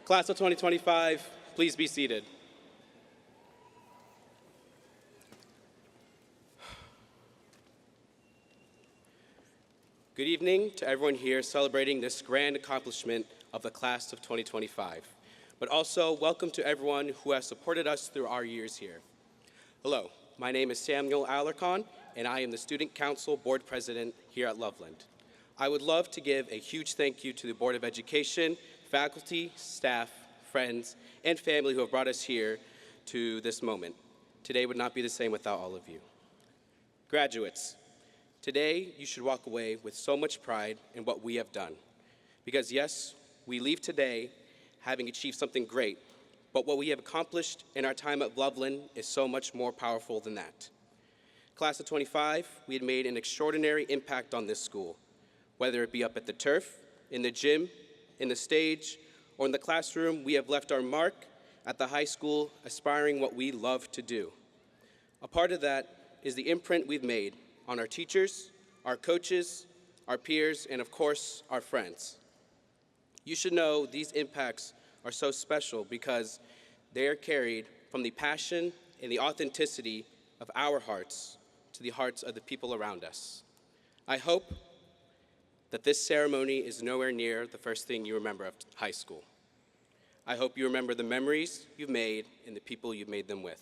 Class of 2025, please be seated. Good evening to everyone here celebrating this grand accomplishment of the Class of 2025, but also welcome to everyone who has supported us through our years here. Hello, my name is Samuel Alarcon, and I am the Student Council Board President here at Loveland. I would love to give a huge thank you to the Board of Education, faculty, staff, friends, and family who have brought us here to this moment. Today would not be the same without all of you. Graduates, today you should walk away with so much pride in what we have done. Because yes, we leave today having achieved something great, but what we have accomplished in our time at Loveland is so much more powerful than that. Class of 25, we had made an extraordinary impact on this school, whether it be up at the turf, in the gym, in the stage, or in the classroom. We have left our mark at the high school, aspiring what we love to do. A part of that is the imprint we've made on our teachers, our coaches, our peers, and of course, our friends. You should know these impacts are so special because they are carried from the passion and the authenticity of our hearts to the hearts of the people around us. I hope that this ceremony is nowhere near the first thing you remember of high school. I hope you remember the memories you've made and the people you've made them with,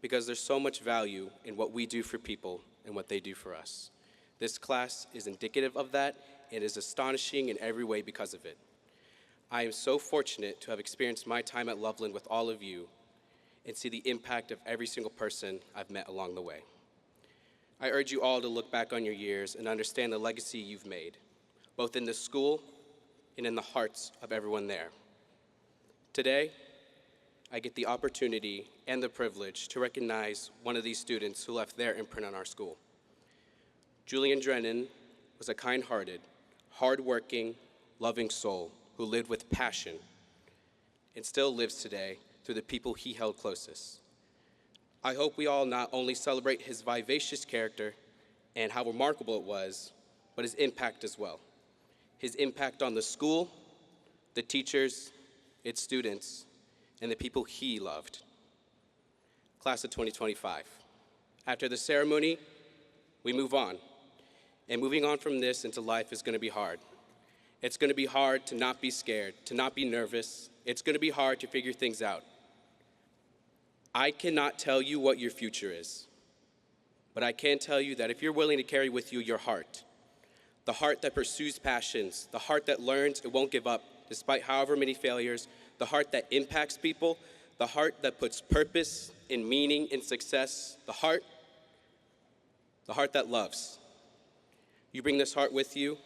because there's so much value in what we do for people and what they do for us. This class is indicative of that and is astonishing in every way because of it. I am so fortunate to have experienced my time at Loveland with all of you and see the impact of every single person I've met along the way. I urge you all to look back on your years and understand the legacy you've made, both in the school and in the hearts of everyone there. Today, I get the opportunity and the privilege to recognize one of these students who left their imprint on our school. Julian Drennan was a kind-hearted, hard-working, loving soul who lived with passion and still lives today through the people he held closest. I hope we all not only celebrate his vivacious character and how remarkable it was, but his impact as well. His impact on the school, the teachers, its students, and the people he loved. Class of 2025. After the ceremony, we move on. And moving on from this into life is going to be hard. It's going to be hard to not be scared, to not be nervous. It's going to be hard to figure things out. I cannot tell you what your future is, but I can tell you that if you're willing to carry with you your heart, the heart that pursues passions, the heart that learns and won't give up despite however many failures, the heart that impacts people, the heart that puts purpose and meaning in success, the heart that loves. You bring this heart with you,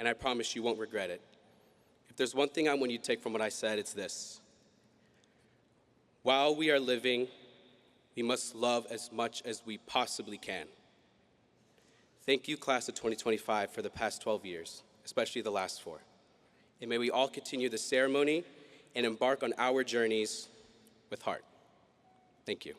and I promise you won't regret it. If there's one thing I want you to take from what I said, it's this. While we are living, we must love as much as we possibly can. Thank you, Class of 2025, for the past 12 years, especially the last 4. And may we all continue the ceremony and embark on our journeys with heart. Thank you.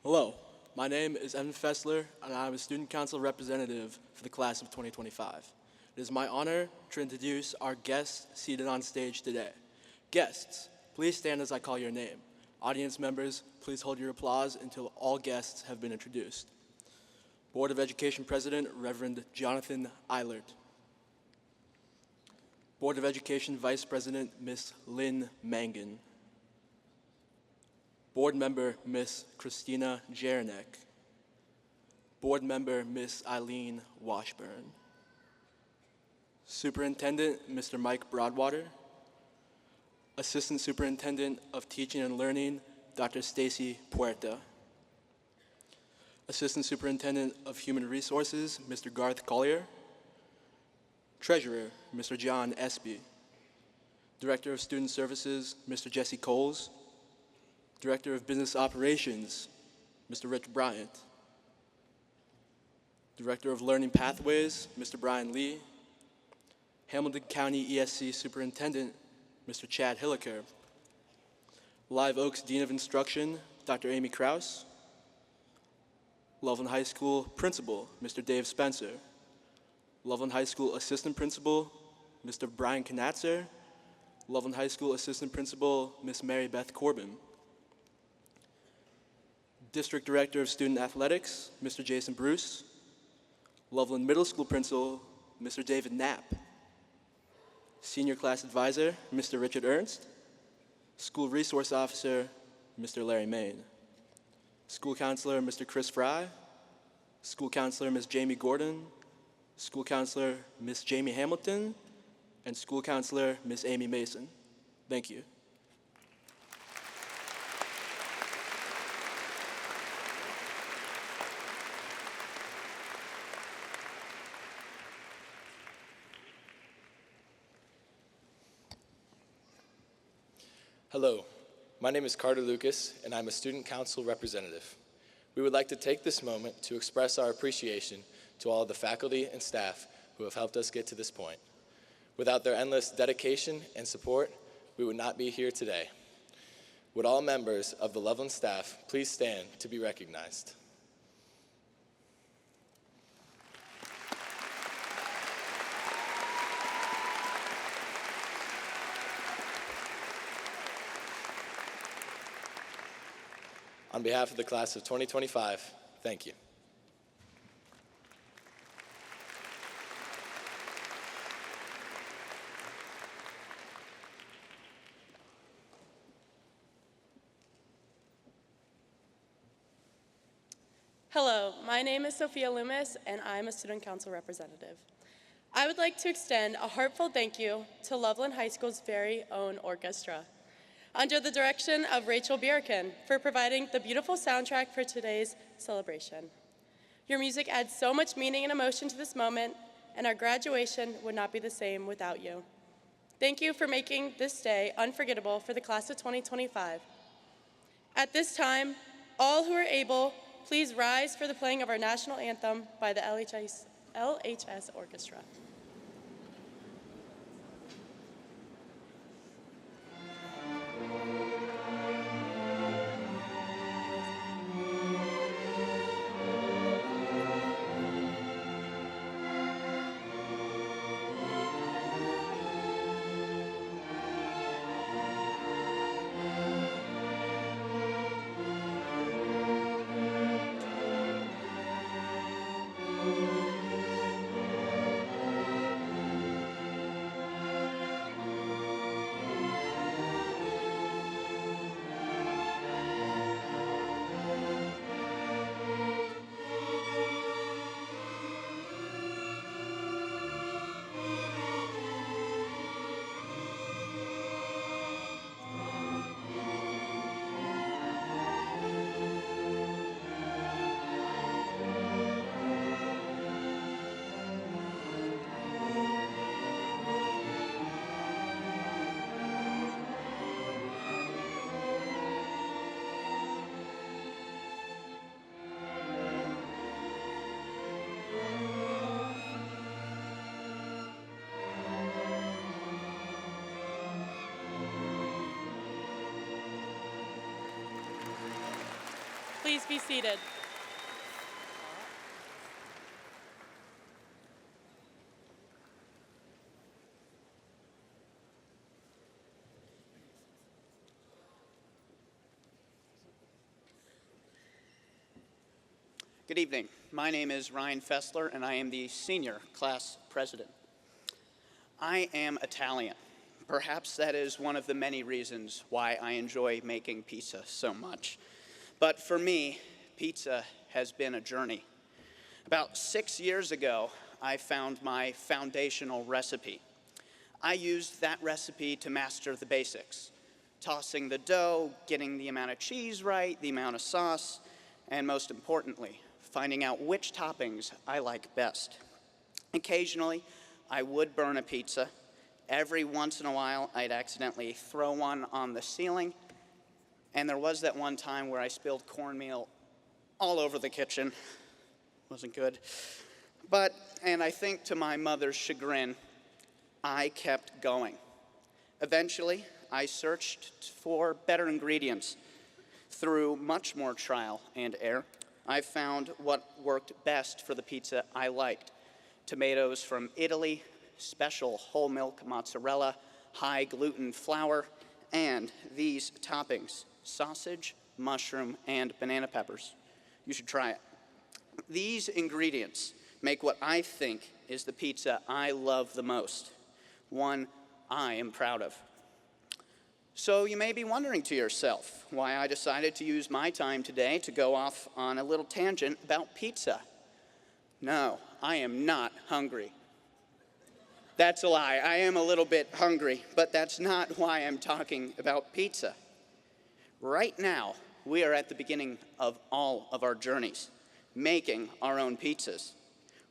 Hello, my name is Evan Fessler, and I am a Student Council representative for the Class of 2025. It is my honor to introduce our guests seated on stage today. Guests, please stand as I call your name. Audience members, please hold your applause until all guests have been introduced. Board of Education President, Reverend Jonathan Eilert. Board of Education Vice President, Ms. Lynn Mangan. Board Member, Ms. Christina Jaranek. Board Member, Ms. Eileen Washburn. Superintendent, Mr. Mike Broadwater. Assistant Superintendent of Teaching and Learning, Dr. Stacy Puerta. Assistant Superintendent of Human Resources, Mr. Garth Collier. Treasurer, Mr. John Espy. Director of Student Services, Mr. Jesse Coles. Director of Business Operations, Mr. Rich Bryant. Director of Learning Pathways, Mr. Brian Lee. Hamilton County ESC Superintendent, Mr. Chad Hilliker. Live Oak's Dean of Instruction, Dr. Amy Kraus. Loveland High School Principal, Mr. Dave Spencer. Loveland High School Assistant Principal, Mr. Brian Knatzer. Loveland High School Assistant Principal, Miss Mary Beth Corbin. District Director of Student Athletics, Mr. Jason Bruce. Loveland Middle School Principal, Mr. David Knapp. Senior Class Advisor, Mr. Richard Ernst. School Resource Officer, Mr. Larry Main. School Counselor, Mr. Chris Fry. School Counselor, Ms. Jamie Gordon. School Counselor, Ms. Jamie Hamilton. And School Counselor, Ms. Amy Mason. Thank you. Hello, my name is Carter Lucas, and I'm a student council representative. We would like to take this moment to express our appreciation to all of the faculty and staff who have helped us get to this point. Without their endless dedication and support, we would not be here today. Would all members of the Loveland staff please stand to be recognized? On behalf of the class of 2025, thank you. Hello, my name is Sophia Loomis, and I'm a student council representative. I would like to extend a heartfelt thank you to Loveland High School's very own orchestra, under the direction of Rachel Bierkin, for providing the beautiful soundtrack for today's celebration. Your music adds so much meaning and emotion to this moment, and our graduation would not be the same without you. Thank you for making this day unforgettable for the class of 2025. At this time, all who are able, please rise for the playing of our national anthem by the LHS Orchestra. Please be seated. Good evening. My name is Ryan Fessler, and I am the senior class president. I am Italian. Perhaps that is one of the many reasons why I enjoy making pizza so much. But for me, pizza has been a journey. About 6 years ago, I found my foundational recipe. I used that recipe to master the basics, tossing the dough, getting the amount of cheese right, the amount of sauce, and most importantly, finding out which toppings I like best. Occasionally, I would burn a pizza. Every once in a while, I'd accidentally throw one on the ceiling. And there was that one time where I spilled cornmeal all over the kitchen. Wasn't good. But, and I think to my mother's chagrin, I kept going. Eventually, I searched for better ingredients. Through much more trial and error, I found what worked best for the pizza I liked. Tomatoes from Italy, special whole milk mozzarella, high gluten flour, and these toppings: sausage, mushroom, and banana peppers. You should try it. These ingredients make what I think is the pizza I love the most, one I am proud of. So you may be wondering to yourself why I decided to use my time today to go off on a little tangent about pizza. No, I am not hungry. That's a lie. I am a little bit hungry, but that's not why I'm talking about pizza. Right now, we are at the beginning of all of our journeys, making our own pizzas.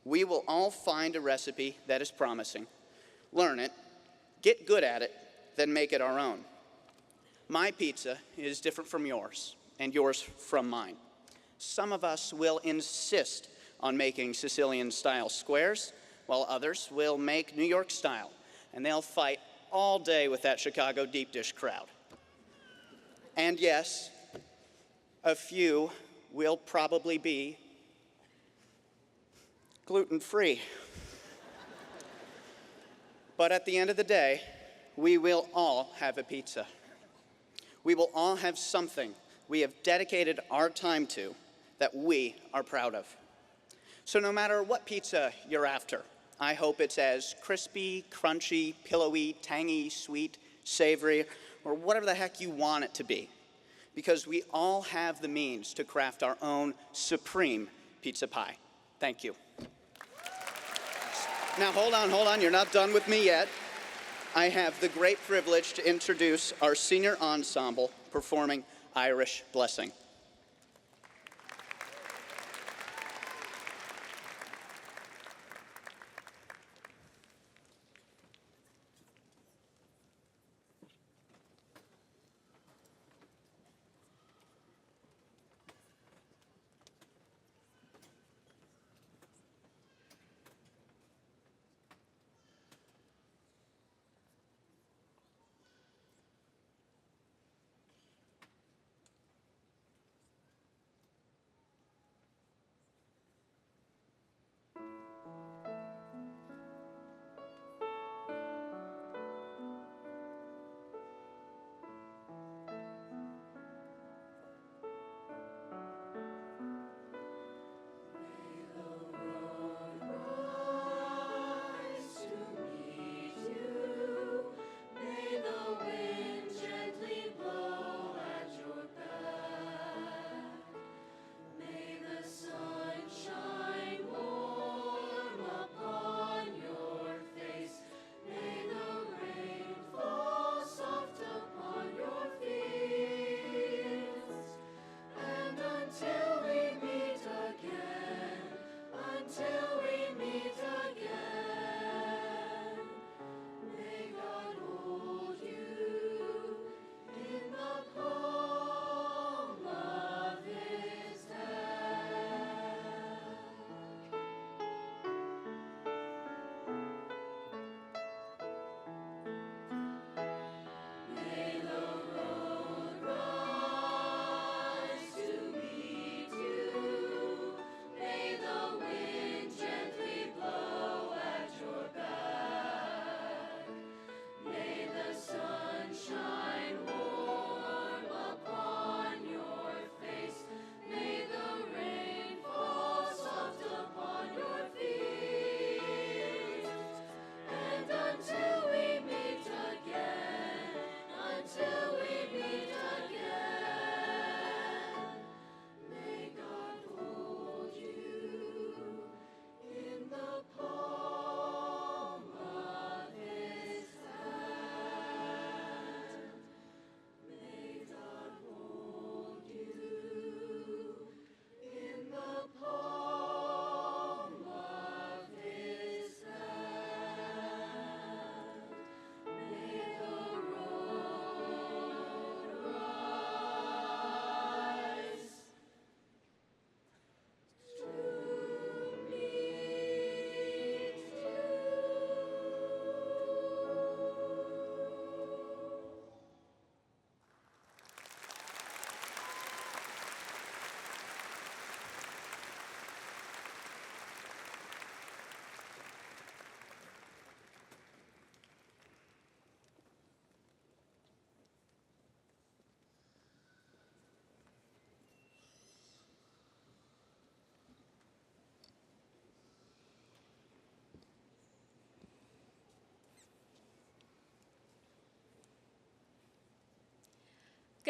We will all find a recipe that is promising, learn it, get good at it, then make it our own. My pizza is different from yours, and yours from mine. Some of us will insist on making Sicilian-style squares, while others will make New York style, and they'll fight all day with that Chicago deep dish crowd. And yes, a few will probably be gluten-free. But at the end of the day, we will all have a pizza. We will all have something we have dedicated our time to that we are proud of. So no matter what pizza you're after, I hope it's as crispy, crunchy, pillowy, tangy, sweet, savory, or whatever the heck you want it to be, because we all have the means to craft our own supreme pizza pie. Thank you. Now hold on, you're not done with me yet. I have the great privilege to introduce our senior ensemble performing Irish Blessing.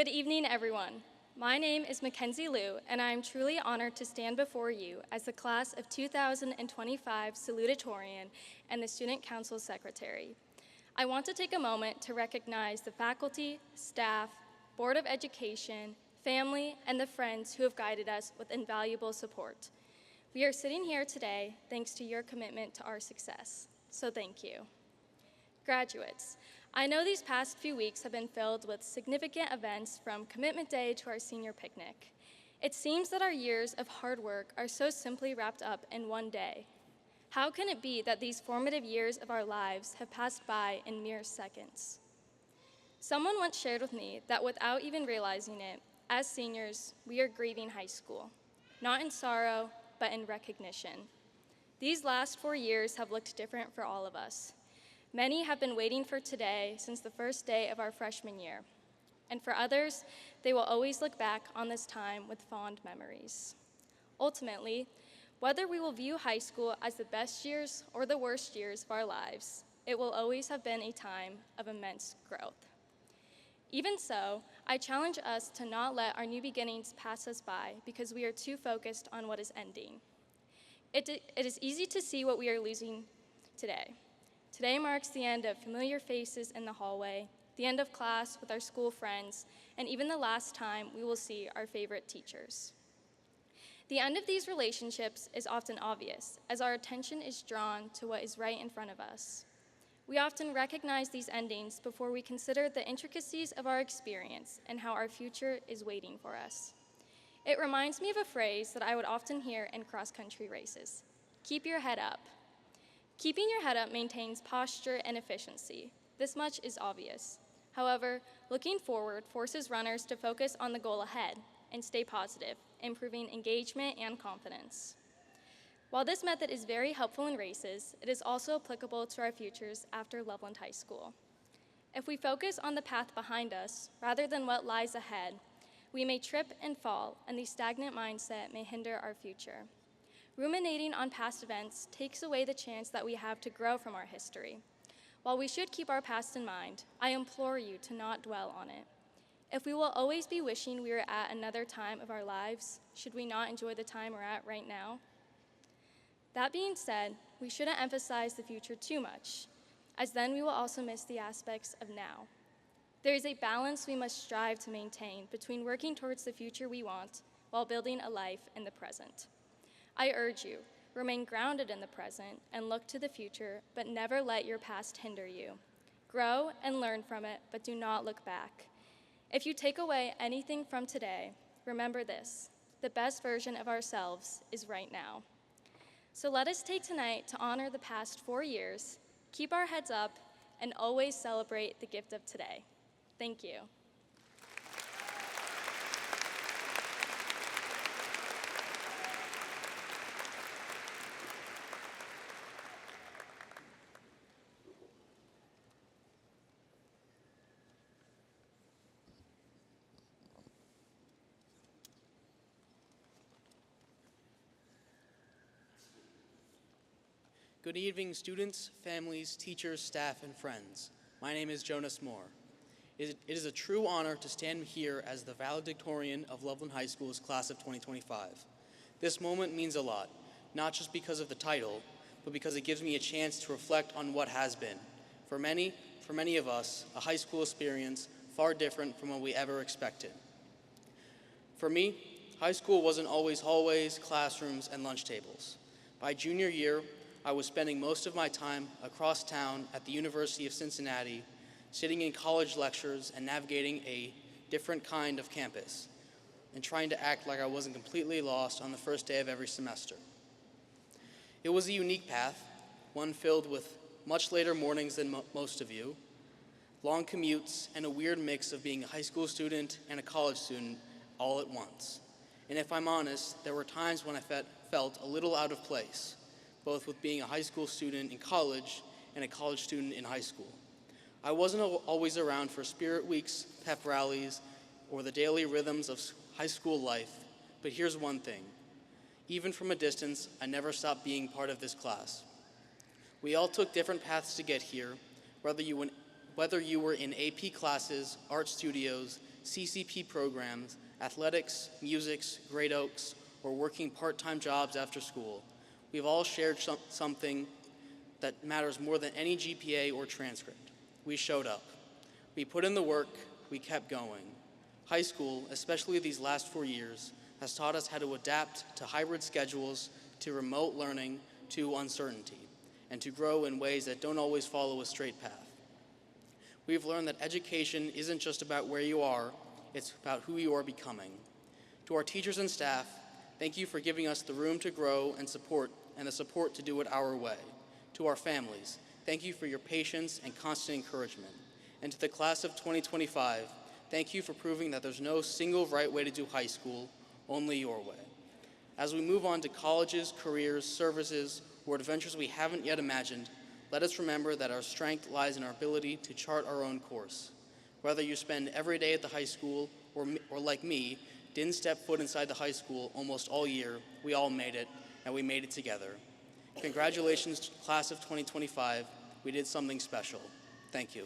Good evening, everyone. My name is Mackenzie Liu, and I am truly honored to stand before you as the Class of 2025 salutatorian and the Student Council Secretary. I want to take a moment to recognize the faculty, staff, Board of Education, family, and the friends who have guided us with invaluable support. We are sitting here today thanks to your commitment to our success, so thank you. Graduates, I know these past few weeks have been filled with significant events from Commitment Day to our senior picnic. It seems that our years of hard work are so simply wrapped up in one day. How can it be that these formative years of our lives have passed by in mere seconds? Someone once shared with me that without even realizing it, as seniors, we are grieving high school, not in sorrow, but in recognition. These last 4 years have looked different for all of us. Many have been waiting for today since the first day of our freshman year. And for others, they will always look back on this time with fond memories. Ultimately, whether we will view high school as the best years or the worst years of our lives, it will always have been a time of immense growth. Even so, I challenge us to not let our new beginnings pass us by because we are too focused on what is ending. It is easy to see what we are losing today. Today marks the end of familiar faces in the hallway, the end of class with our school friends, and even the last time we will see our favorite teachers. The end of these relationships is often obvious, as our attention is drawn to what is right in front of us. We often recognize these endings before we consider the intricacies of our experience and how our future is waiting for us. It reminds me of a phrase that I would often hear in cross-country races: keep your head up. Keeping your head up maintains posture and efficiency. This much is obvious. However, looking forward forces runners to focus on the goal ahead and stay positive, improving engagement and confidence. While this method is very helpful in races, it is also applicable to our futures after Loveland High School. If we focus on the path behind us rather than what lies ahead, we may trip and fall, and the stagnant mindset may hinder our future. Ruminating on past events takes away the chance that we have to grow from our history. While we should keep our past in mind, I implore you to not dwell on it. If we will always be wishing we were at another time of our lives, should we not enjoy the time we're at right now? That being said, we shouldn't emphasize the future too much, as then we will also miss the aspects of now. There is a balance we must strive to maintain between working towards the future we want while building a life in the present. I urge you, remain grounded in the present and look to the future, but never let your past hinder you. Grow and learn from it, but do not look back. If you take away anything from today, remember this: the best version of ourselves is right now. So let us take tonight to honor the past 4 years, keep our heads up, and always celebrate the gift of today. Thank you. Good evening, students, families, teachers, staff, and friends. My name is Jonas Moore. It is a true honor to stand here as the valedictorian of Loveland High School's Class of 2025. This moment means a lot, not just because of the title, but because it gives me a chance to reflect on what has been. For many of us, a high school experience far different from what we ever expected. For me, high school wasn't always hallways, classrooms, and lunch tables. By junior year, I was spending most of my time across town at the University of Cincinnati, sitting in college lectures and navigating a different kind of campus, and trying to act like I wasn't completely lost on the first day of every semester. It was a unique path, one filled with much later mornings than most of you, long commutes, and a weird mix of being a high school student and a college student all at once. And if I'm honest, there were times when I felt a little out of place, both with being a high school student in college and a college student in high school. I wasn't always around for spirit weeks, pep rallies, or the daily rhythms of high school life, but here's one thing. Even from a distance, I never stopped being part of this class. We all took different paths to get here, whether you were in AP classes, art studios, CCP programs, athletics, music, Great Oaks, or working part-time jobs after school. We've all shared something that matters more than any GPA or transcript. We showed up. We put in the work, we kept going. High school, especially these last 4 years, has taught us how to adapt to hybrid schedules, to remote learning, to uncertainty, and to grow in ways that don't always follow a straight path. We've learned that education isn't just about where you are, it's about who you are becoming. To our teachers and staff, thank you for giving us the room to grow and the support to do it our way. To our families, thank you for your patience and constant encouragement. And to the class of 2025, thank you for proving that there's no single right way to do high school, only your way. As we move on to colleges, careers, services, or adventures we haven't yet imagined, let us remember that our strength lies in our ability to chart our own course. Whether you spend every day at the high school or like me, didn't step foot inside the high school almost all year, we all made it, and we made it together. Congratulations, class of 2025. We did something special. Thank you.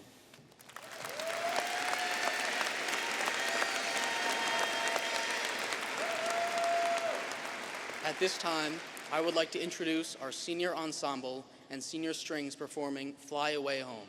At this time, I would like to introduce our senior ensemble and senior strings performing Fly Away Home.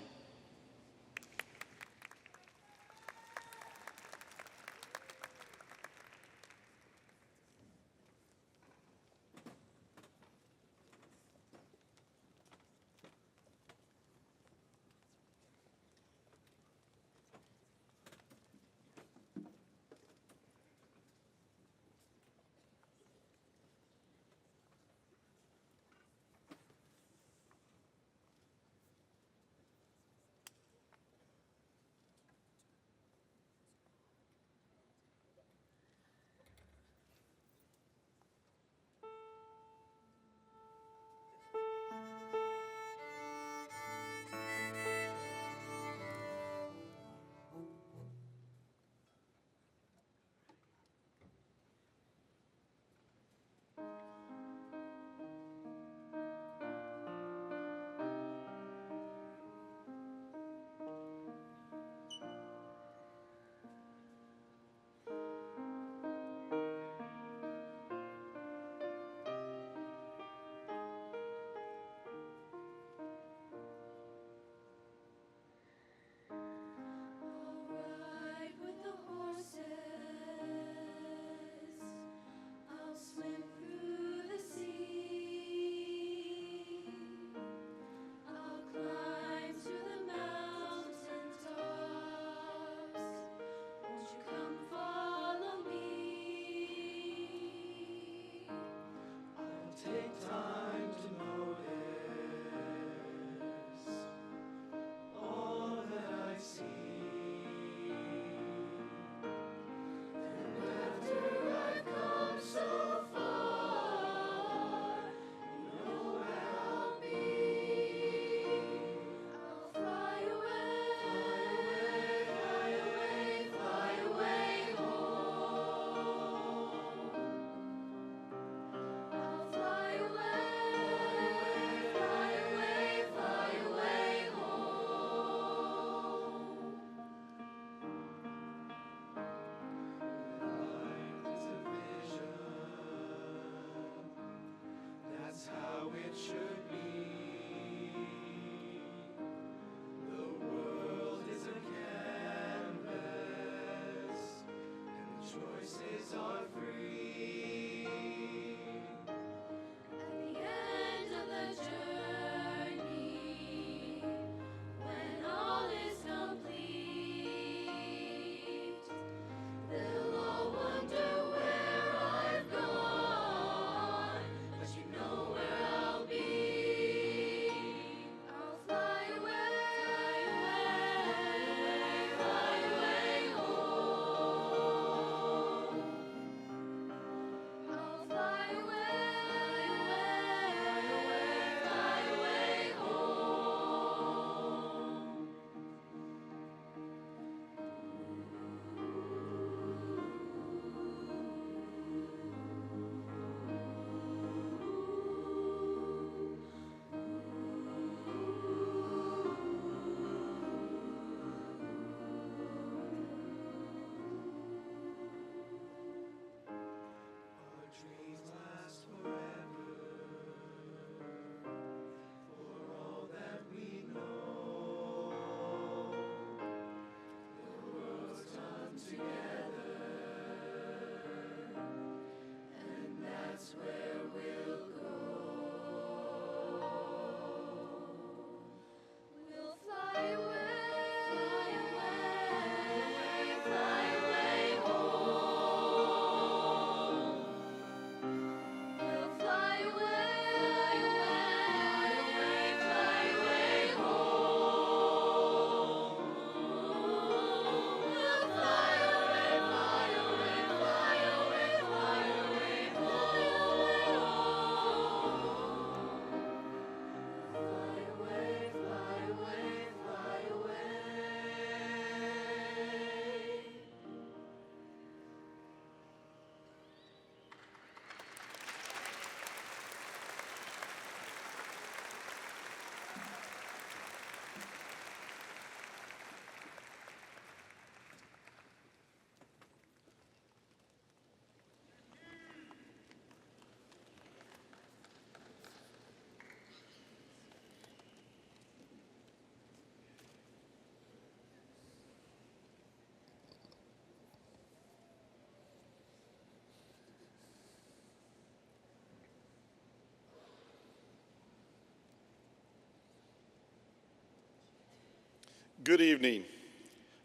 Good evening.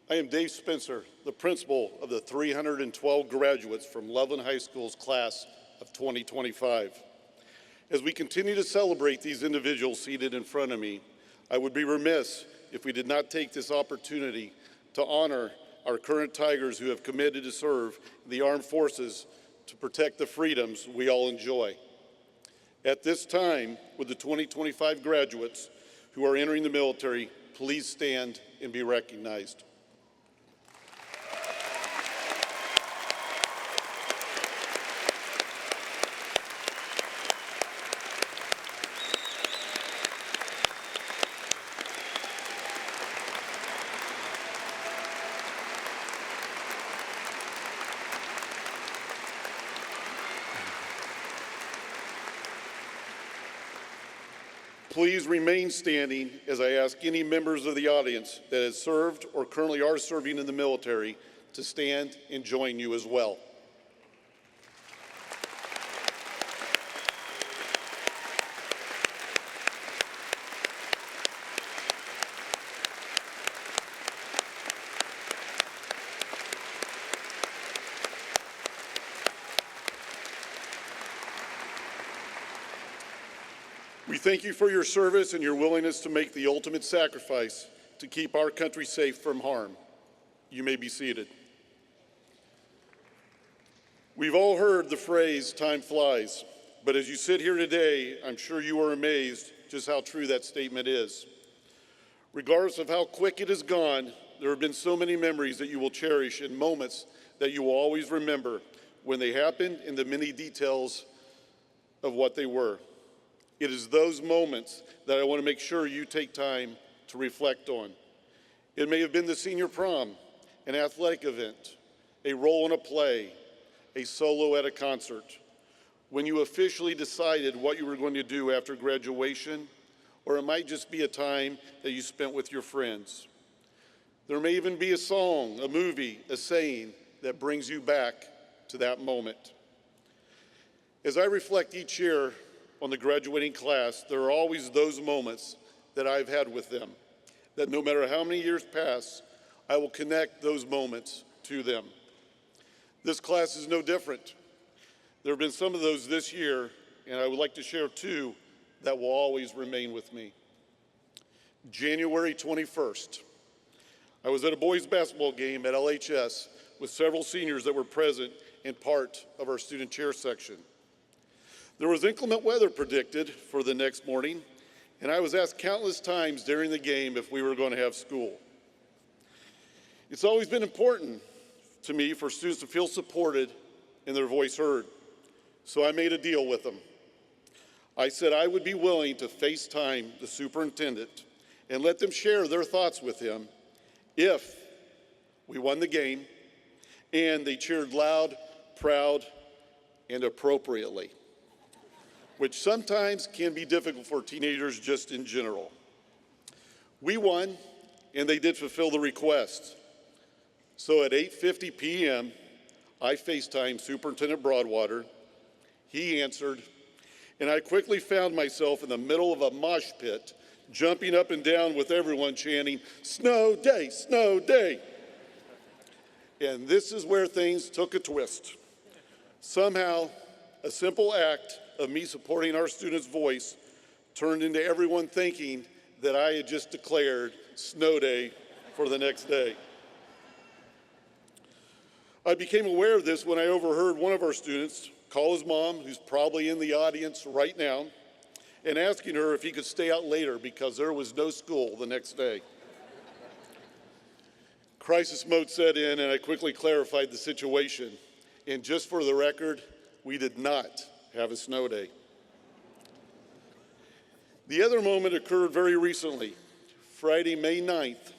I am Dave Spencer, the principal of the 312 graduates from Loveland High School's class of 2025. As we continue to celebrate these individuals seated in front of me, I would be remiss if we did not take this opportunity to honor our current Tigers who have committed to serve the armed forces to protect the freedoms we all enjoy. At this time, would the 2025 graduates who are entering the military please stand and be recognized. Please remain standing as I ask any members of the audience that has served or currently are serving in the military to stand and join you as well. We thank you for your service and your willingness to make the ultimate sacrifice to keep our country safe from harm. You may be seated. We've all heard the phrase, "time flies," but as you sit here today, I'm sure you are amazed just how true that statement is. Regardless of how quick it has gone, there have been so many memories that you will cherish and moments that you will always remember when they happened and the many details of what they were. It is those moments that I want to make sure you take time to reflect on. It may have been the senior prom, an athletic event, a role in a play, a solo at a concert, when you officially decided what you were going to do after graduation, or it might just be a time that you spent with your friends. There may even be a song, a movie, a saying that brings you back to that moment. As I reflect each year on the graduating class, there are always those moments that I've had with them, that no matter how many years pass, I will connect those moments to them. This class is no different. There have been some of those this year, and I would like to share two that will always remain with me. January 21st, I was at a boys basketball game at LHS with several seniors that were present and part of our student chair section. There was inclement weather predicted for the next morning, and I was asked countless times during the game if we were going to have school. It's always been important to me for students to feel supported and their voice heard, so I made a deal with them. I said I would be willing to FaceTime the superintendent and let them share their thoughts with him if we won the game and they cheered loud, proud, and appropriately, which sometimes can be difficult for teenagers just in general. We won, and they did fulfill the request. So at 8:50 p.m., I FaceTimed Superintendent Broadwater. He answered, and I quickly found myself in the middle of a mosh pit, jumping up and down with everyone chanting, "Snow day, snow day." And this is where things took a twist. Somehow, a simple act of me supporting our students' voice turned into everyone thinking that I had just declared snow day for the next day. I became aware of this when I overheard one of our students call his mom, who's probably in the audience right now, and asking her if he could stay out later because there was no school the next day. Crisis mode set in, and I quickly clarified the situation. And just for the record, we did not have a snow day. The other moment occurred very recently, Friday, May 9th,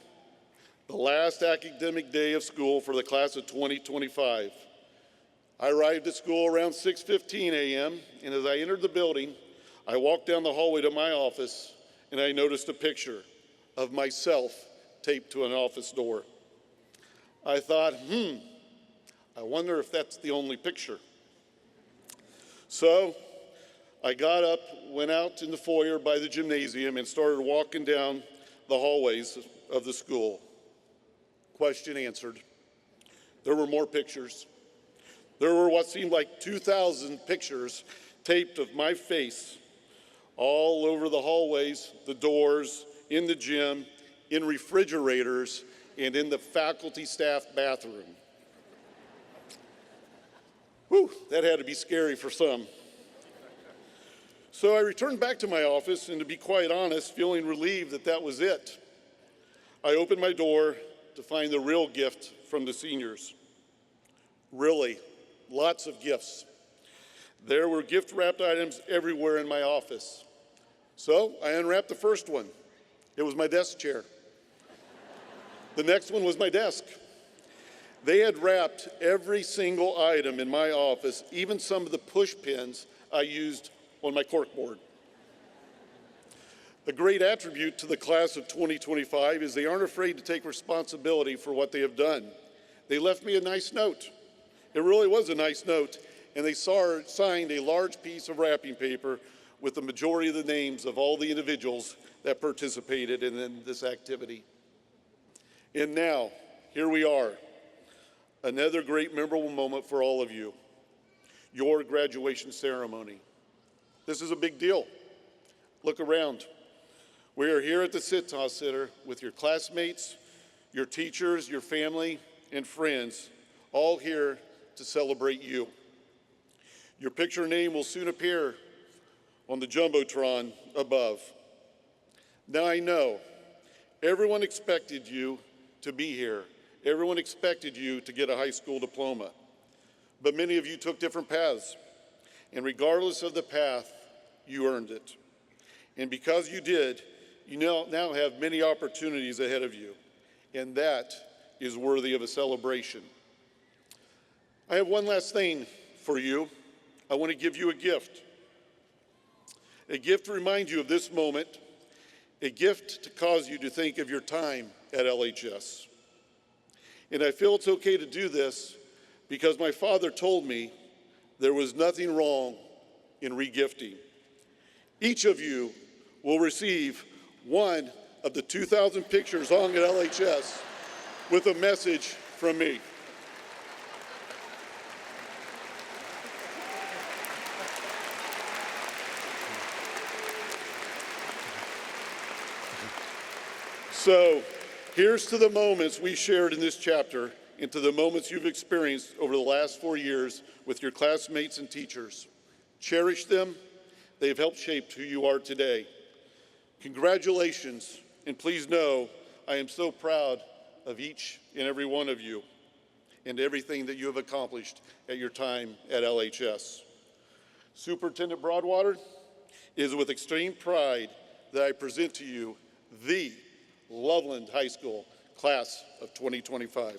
the last academic day of school for the class of 2025. I arrived at school around 6:15 a.m., and as I entered the building, I walked down the hallway to my office, and I noticed a picture of myself taped to an office door. I thought, I wonder if that's the only picture. So I got up, went out in the foyer by the gymnasium, and started walking down the hallways of the school. Question answered. There were more pictures. There were what seemed like 2,000 pictures taped of my face all over the hallways, the doors, in the gym, in refrigerators, and in the faculty staff bathroom. Whew, that had to be scary for some. So I returned back to my office, and to be quite honest, feeling relieved that that was it. I opened my door to find the real gift from the seniors. Really, lots of gifts. There were gift-wrapped items everywhere in my office. So I unwrapped the first one. It was my desk chair. The next one was my desk. They had wrapped every single item in my office, even some of the push pins I used on my corkboard. A great attribute to the class of 2025 is they aren't afraid to take responsibility for what they have done. They left me a nice note. It really was a nice note, and they signed a large piece of wrapping paper with the majority of the names of all the individuals that participated in this activity. And now, here we are, another great memorable moment for all of you, your graduation ceremony. This is a big deal. Look around. We are here at the Cintas Center with your classmates, your teachers, your family, and friends, all here to celebrate you. Your picture name will soon appear on the Jumbotron above. Now I know everyone expected you to be here. Everyone expected you to get a high school diploma. But many of you took different paths. And regardless of the path, you earned it. And because you did, you now have many opportunities ahead of you. And that is worthy of a celebration. I have one last thing for you. I want to give you a gift. A gift to remind you of this moment. A gift to cause you to think of your time at LHS. And I feel it's okay to do this because my father told me there was nothing wrong in regifting. Each of you will receive one of the 2,000 pictures hung at LHS with a message from me. So here's to the moments we shared in this chapter and to the moments you've experienced over the last 4 years with your classmates and teachers. Cherish them. They've helped shape who you are today. Congratulations, and please know I am so proud of each and every one of you and everything that you have accomplished at your time at LHS. Superintendent Broadwater, it is with extreme pride that I present to you the Loveland High School Class of 2025.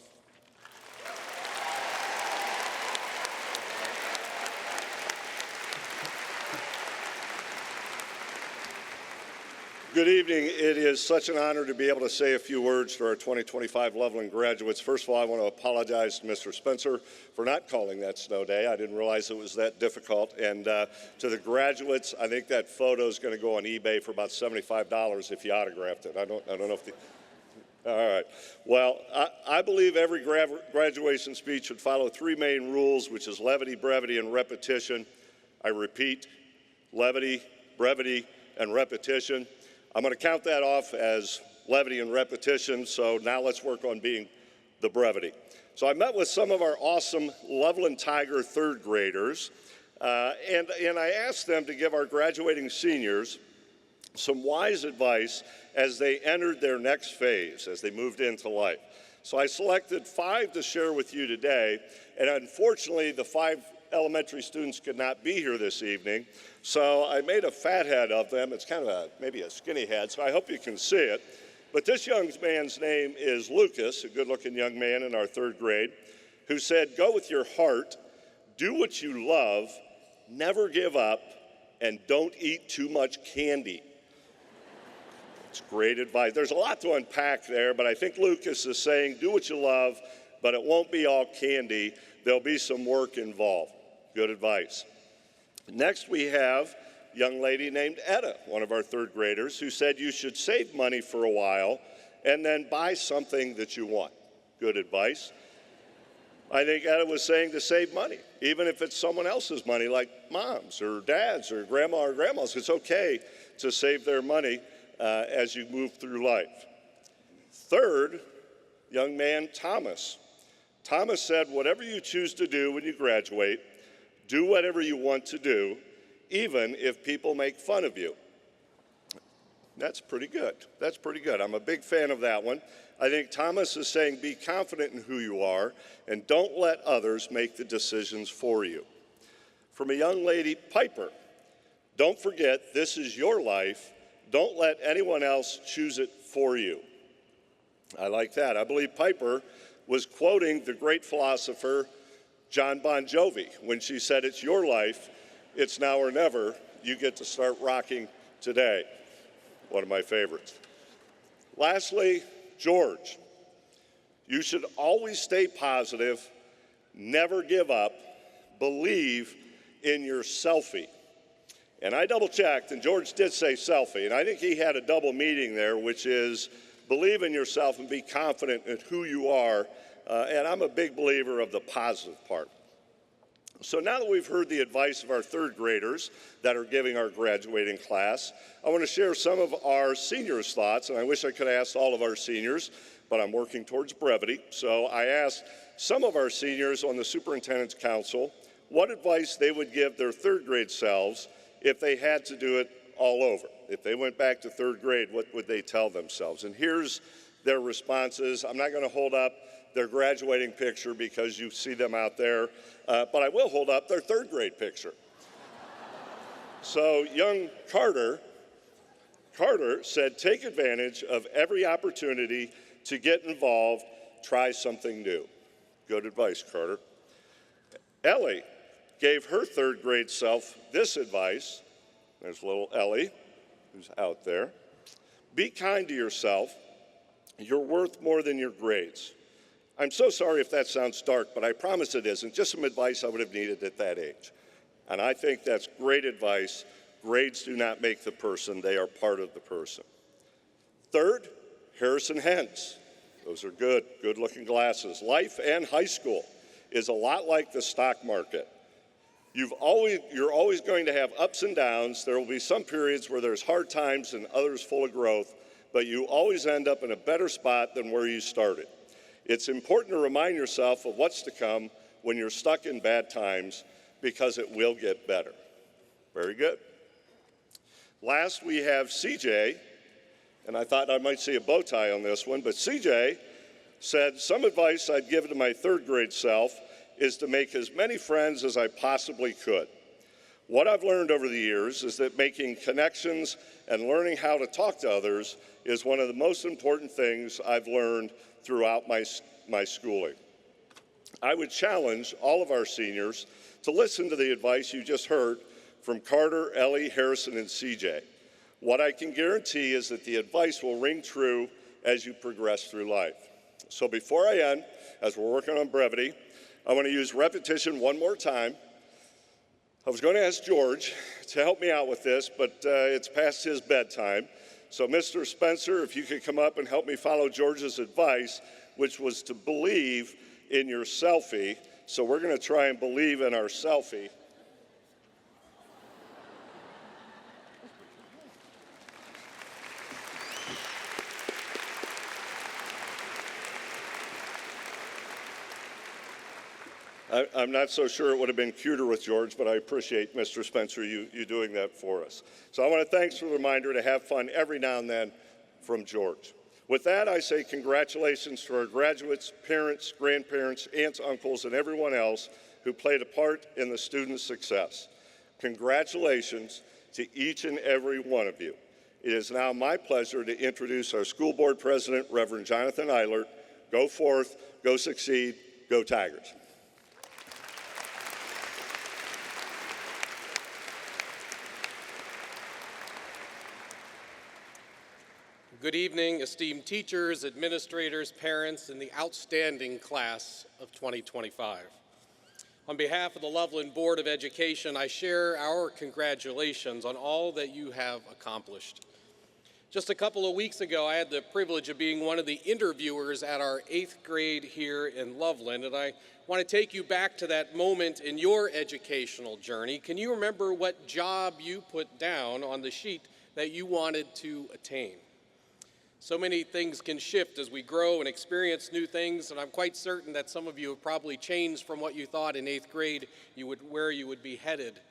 Good evening. It is such an honor to be able to say a few words to our 2025 Loveland graduates. First of all, I want to apologize to Mr. Spencer for not calling that snow day. I didn't realize it was that difficult. And to the graduates, I think that photo is going to go on eBay for about $75 if you autographed it. I don't know if all right. Well, I believe every graduation speech should follow three main rules, which is levity, brevity, and repetition. I repeat, levity, brevity, and repetition. I'm going to count that off as levity and repetition, so now let's work on being the brevity. So I met with some of our awesome Loveland Tiger third graders, and I asked them to give our graduating seniors some wise advice as they entered their next phase, as they moved into life. So I selected 5 to share with you today, and unfortunately the 5 elementary students could not be here this evening, so I made a fat head of them. It's kind of maybe a skinny head, so I hope you can see it. But this young man's name is Lucas, a good-looking young man in our third grade, who said, "Go with your heart, do what you love, never give up, and don't eat too much candy." It's great advice. There's a lot to unpack there, but I think Lucas is saying, do what you love, but it won't be all candy. There'll be some work involved. Good advice. Next we have young lady named Etta, one of our third graders, who said you should save money for a while and then buy something that you want. Good advice. I think Etta was saying to save money, even if it's someone else's money, like mom's or dad's or grandma or grandma's. It's okay to save their money as you move through life. Third, young man Thomas. Thomas said, whatever you choose to do when you graduate, do whatever you want to do, even if people make fun of you. That's pretty good. That's pretty good. I'm a big fan of that one. I think Thomas is saying be confident in who you are and don't let others make the decisions for you. From a young lady, Piper, don't forget this is your life. Don't let anyone else choose it for you. I like that. I believe Piper was quoting the great philosopher John Bon Jovi when she said, it's your life, it's now or never, you get to start rocking today. One of my favorites. Lastly, George, you should always stay positive, never give up, believe in your selfie. And I double checked, and George did say selfie, and I think he had a double meaning there, which is believe in yourself and be confident in who you are. And I'm a big believer of the positive part. So now that we've heard the advice of our third graders that are giving our graduating class, I want to share some of our seniors' thoughts, and I wish I could have asked all of our seniors, but I'm working towards brevity. So I asked some of our seniors on the Superintendent's Council what advice they would give their third grade selves if they had to do it all over. If they went back to third grade, what would they tell themselves? And here's their responses. I'm not going to hold up their graduating picture because you see them out there, but I will hold up their third grade picture. So young Carter said, take advantage of every opportunity to get involved, try something new. Good advice, Carter. Ellie gave her third grade self this advice. There's little Ellie, who's out there. Be kind to yourself. You're worth more than your grades. I'm so sorry if that sounds dark, but I promise it isn't. Just some advice I would have needed at that age. And I think that's great advice. Grades do not make the person. They are part of the person. Third, Harrison Hens. Those are good-looking glasses. Life and high school is a lot like the stock market. You're always going to have ups and downs. There will be some periods where there's hard times and others full of growth, but you always end up in a better spot than where you started. It's important to remind yourself of what's to come when you're stuck in bad times because it will get better. Very good. Last, we have CJ, and I thought I might see a bow tie on this one, but CJ said, some advice I'd give to my third grade self is to make as many friends as I possibly could. What I've learned over the years is that making connections and learning how to talk to others is one of the most important things I've learned throughout my schooling. I would challenge all of our seniors to listen to the advice you just heard from Carter, Ellie, Harrison, and CJ. What I can guarantee is that the advice will ring true as you progress through life. So before I end, as we're working on brevity, I want to use repetition one more time. I was going to ask George to help me out with this, but it's past his bedtime. So Mr. Spencer, if you could come up and help me follow George's advice, which was to believe in your selfie. So we're going to try and believe in our selfie. I'm not so sure it would have been cuter with George, but I appreciate, Mr. Spencer, you doing that for us. So I want to thanks for the reminder to have fun every now and then from George. With that, I say congratulations to our graduates, parents, grandparents, aunts, uncles, and everyone else who played a part in the students' success. Congratulations to each and every one of you. It is now my pleasure to introduce our school board president, Reverend Jonathan Eilert. Go forth, go succeed, go Tigers. Good evening, esteemed teachers, administrators, parents, and the outstanding class of 2025. On behalf of the Loveland Board of Education, I share our congratulations on all that you have accomplished. Just a couple of weeks ago, I had the privilege of being one of the interviewers at our 8th grade here in Loveland, and I want to take you back to that moment in your educational journey. Can you remember what job you put down on the sheet that you wanted to attain? So many things can shift as we grow and experience new things, and I'm quite certain that some of you have probably changed from what you thought in 8th grade where you would be headed.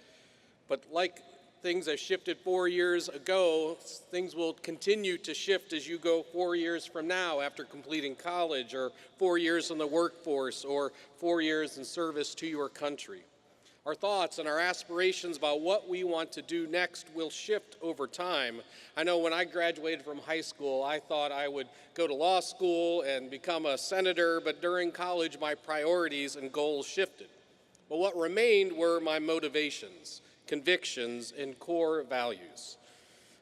But like things have shifted 4 years ago, things will continue to shift as you go 4 years from now after completing college, or 4 years in the workforce, or 4 years in service to your country. Our thoughts and our aspirations about what we want to do next will shift over time. I know when I graduated from high school, I thought I would go to law school and become a senator, but during college, my priorities and goals shifted. But what remained were my motivations, convictions, and core values.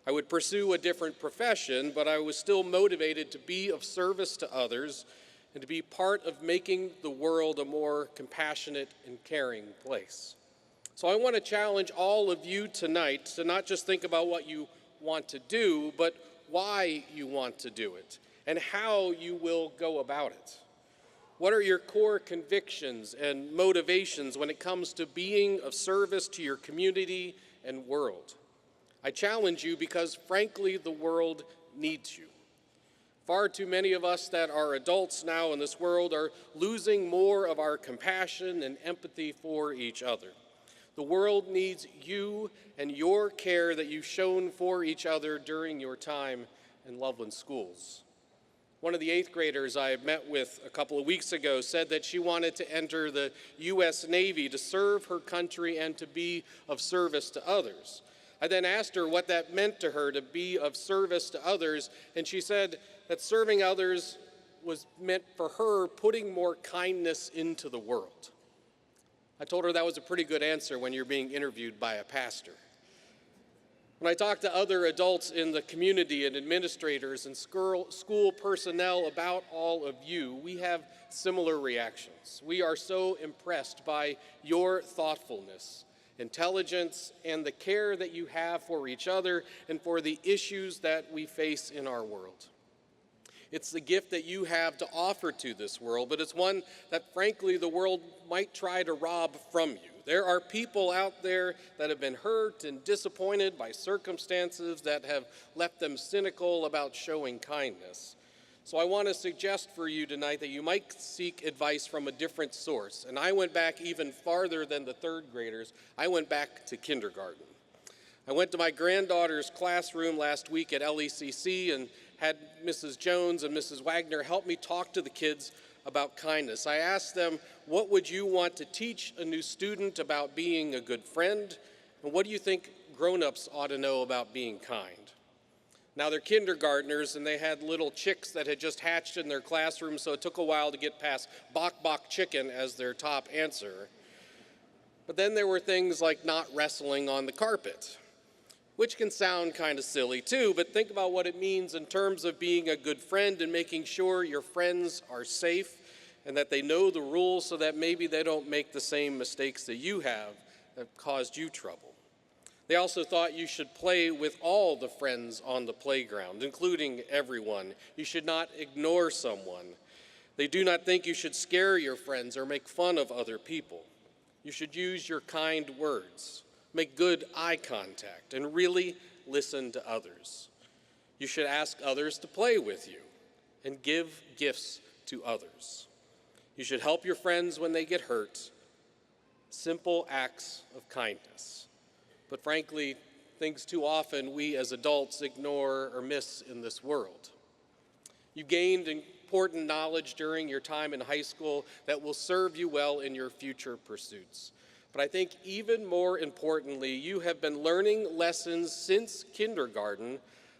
I would pursue a different profession, but I was still motivated to be of service to others and to be part of making the world a more compassionate and caring place. So I want to challenge all of you tonight to not just think about what you want to do, but why you want to do it and how you will go about it. What are your core convictions and motivations when it comes to being of service to your community and world? I challenge you because, frankly, the world needs you. Far too many of us that are adults now in this world are losing more of our compassion and empathy for each other. The world needs you and your care that you've shown for each other during your time in Loveland schools. One of the 8th graders I met with a couple of weeks ago said that she wanted to enter the U.S. Navy to serve her country and to be of service to others. I then asked her what that meant to her to be of service to others, and she said that serving others was meant for her putting more kindness into the world. I told her that was a pretty good answer when you're being interviewed by a pastor. When I talk to other adults in the community and administrators and school personnel about all of you, we have similar reactions. We are so impressed by your thoughtfulness, intelligence, and the care that you have for each other and for the issues that we face in our world. It's the gift that you have to offer to this world, but it's one that, frankly, the world might try to rob from you. There are people out there that have been hurt and disappointed by circumstances that have left them cynical about showing kindness. So I want to suggest for you tonight that you might seek advice from a different source. And I went back even farther than the 3rd graders. I went back to kindergarten. I went to my granddaughter's classroom last week at LECC and had Mrs. Jones and Mrs. Wagner help me talk to the kids about kindness. I asked them, what would you want to teach a new student about being a good friend? And what do you think grown-ups ought to know about being kind? Now they're kindergartners and they had little chicks that had just hatched in their classroom, so it took a while to get past bok bok chicken as their top answer. But then there were things like not wrestling on the carpet, which can sound kind of silly too, but think about what it means in terms of being a good friend and making sure your friends are safe and that they know the rules so that maybe they don't make the same mistakes that you have that caused you trouble. They also thought you should play with all the friends on the playground, including everyone. You should not ignore someone. They do not think you should scare your friends or make fun of other people. You should use your kind words, make good eye contact, and really listen to others. You should ask others to play with you and give gifts to others. You should help your friends when they get hurt. Simple acts of kindness. But frankly, things too often we as adults ignore or miss in this world. You gained important knowledge during your time in high school that will serve you well in your future pursuits. But I think even more importantly, you have been learning lessons since kindergarten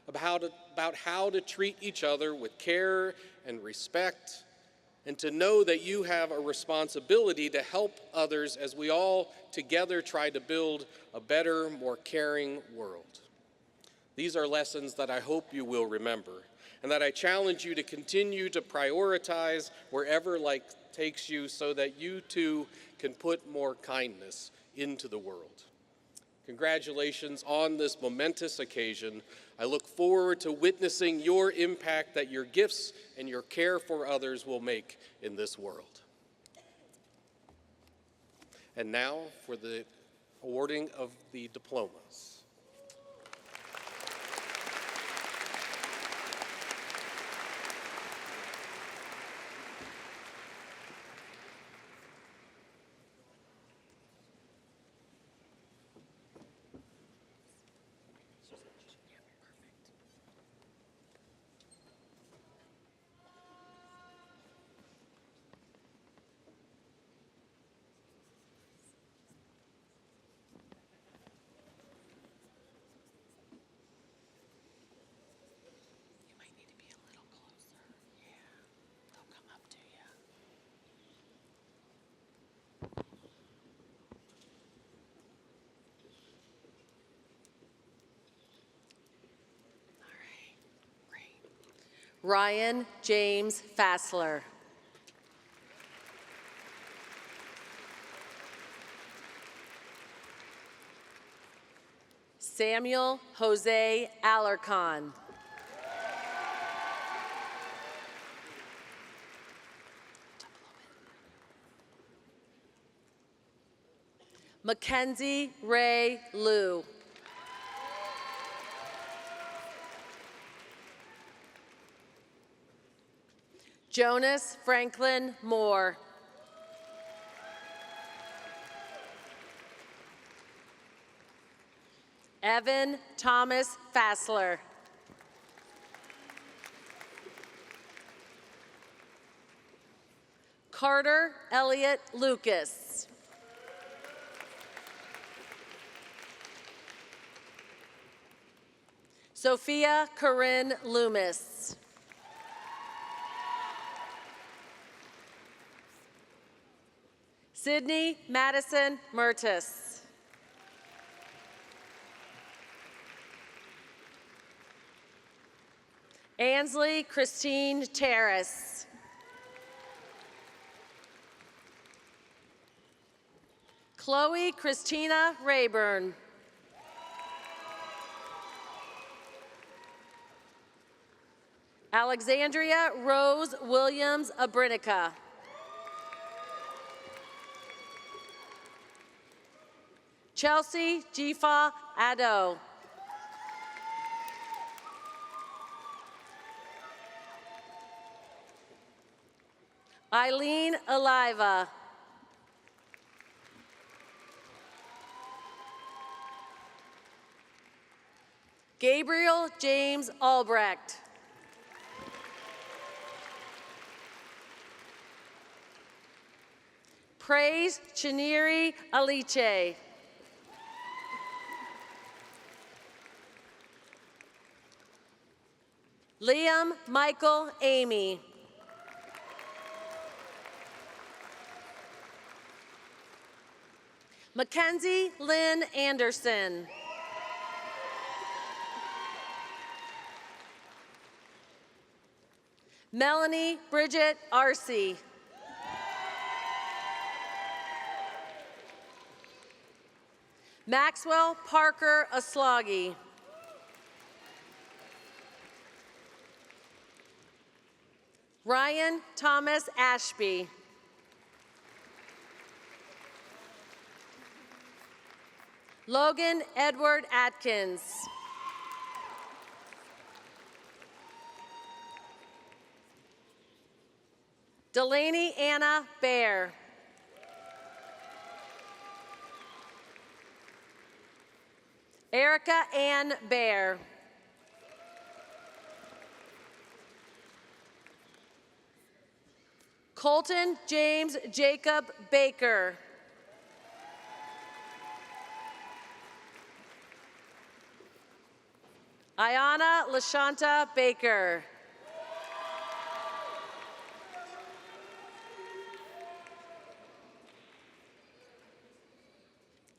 about how to treat each other with care and respect, and to know that you have a responsibility to help others as we all together try to build a better, more caring world. These are lessons that I hope you will remember, and that I challenge you to continue to prioritize wherever life takes you so that you too can put more kindness into the world. Congratulations on this momentous occasion. I look forward to witnessing your impact that your gifts and your care for others will make in this world. And now for the awarding of the diplomas. Ryan James Fassler. Samuel Jose Alarcon. Mackenzie Ray Liu. Jonas Franklin Moore. Evan Thomas Fassler. Carter Elliott Lucas. Sophia Corinne Loomis. Sydney Madison Mertis. Ansley Christine Terrace. Chloe Christina Rayburn. Alexandria Rose Williams Abrinica. Chelsea Jifa Addo. Eileen Aliva. Gabriel James Albrecht. Praise Chiniri Aliche. Liam Michael Amy. Mackenzie Lynn Anderson. Melanie Bridget Arcee. Maxwell Parker Aslagi. Ryan Thomas Ashby. Logan Edward Atkins. Delaney Anna Bear. Erica Ann Bear. Colton James Jacob Baker. Ayana Lashanta Baker.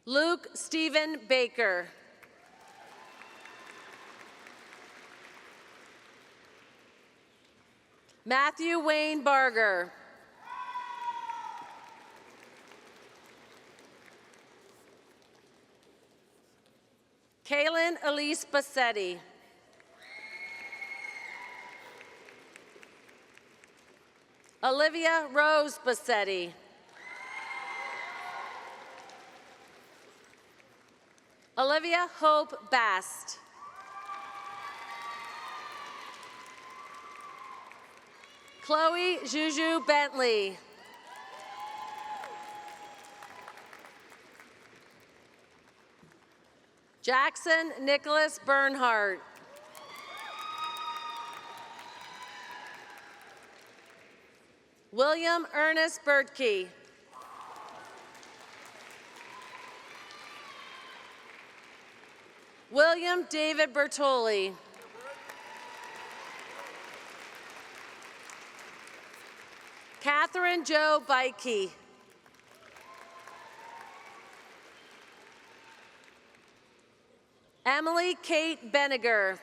Luke Stephen Baker. Matthew Wayne Barger. Kaylin Elise Bassetti. Olivia Rose Bassetti. Olivia Hope Bast. Chloe Juju Bentley. Jackson Nicholas Bernhardt. William Ernest Bertkey. William David Bertoli. Catherine Jo Beike. Emily Kate Benniger.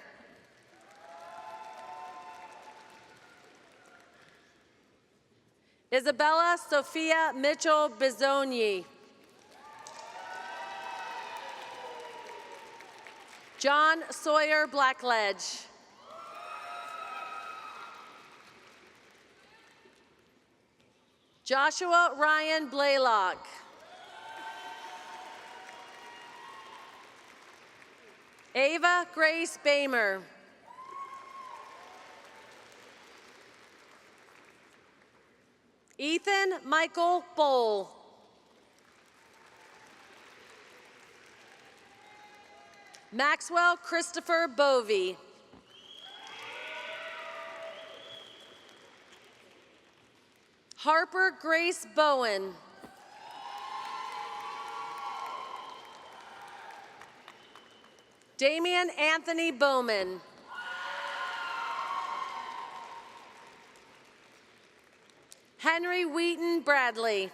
Isabella Sophia Mitchell Bizogni. John Sawyer Blackledge. Joshua Ryan Blaylock. Ava Grace Bamer. Ethan Michael Bowl. Maxwell Christopher Bovey. Harper Grace Bowen. Damian Anthony Bowman. Henry Wheaton Bradley.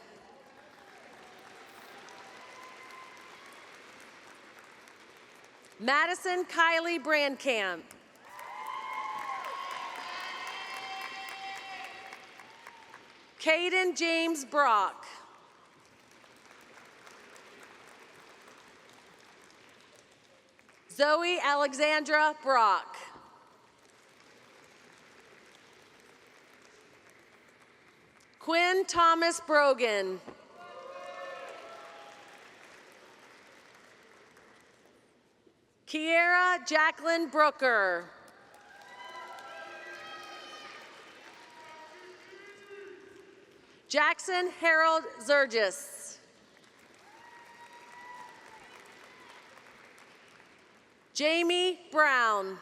Madison Kylie Brandkamp. Caden James Brock. Zoe Alexandra Brock. Quinn Thomas Brogan. Kiera Jacqueline Brooker. Jackson Harold Zergis. Jamie Brown.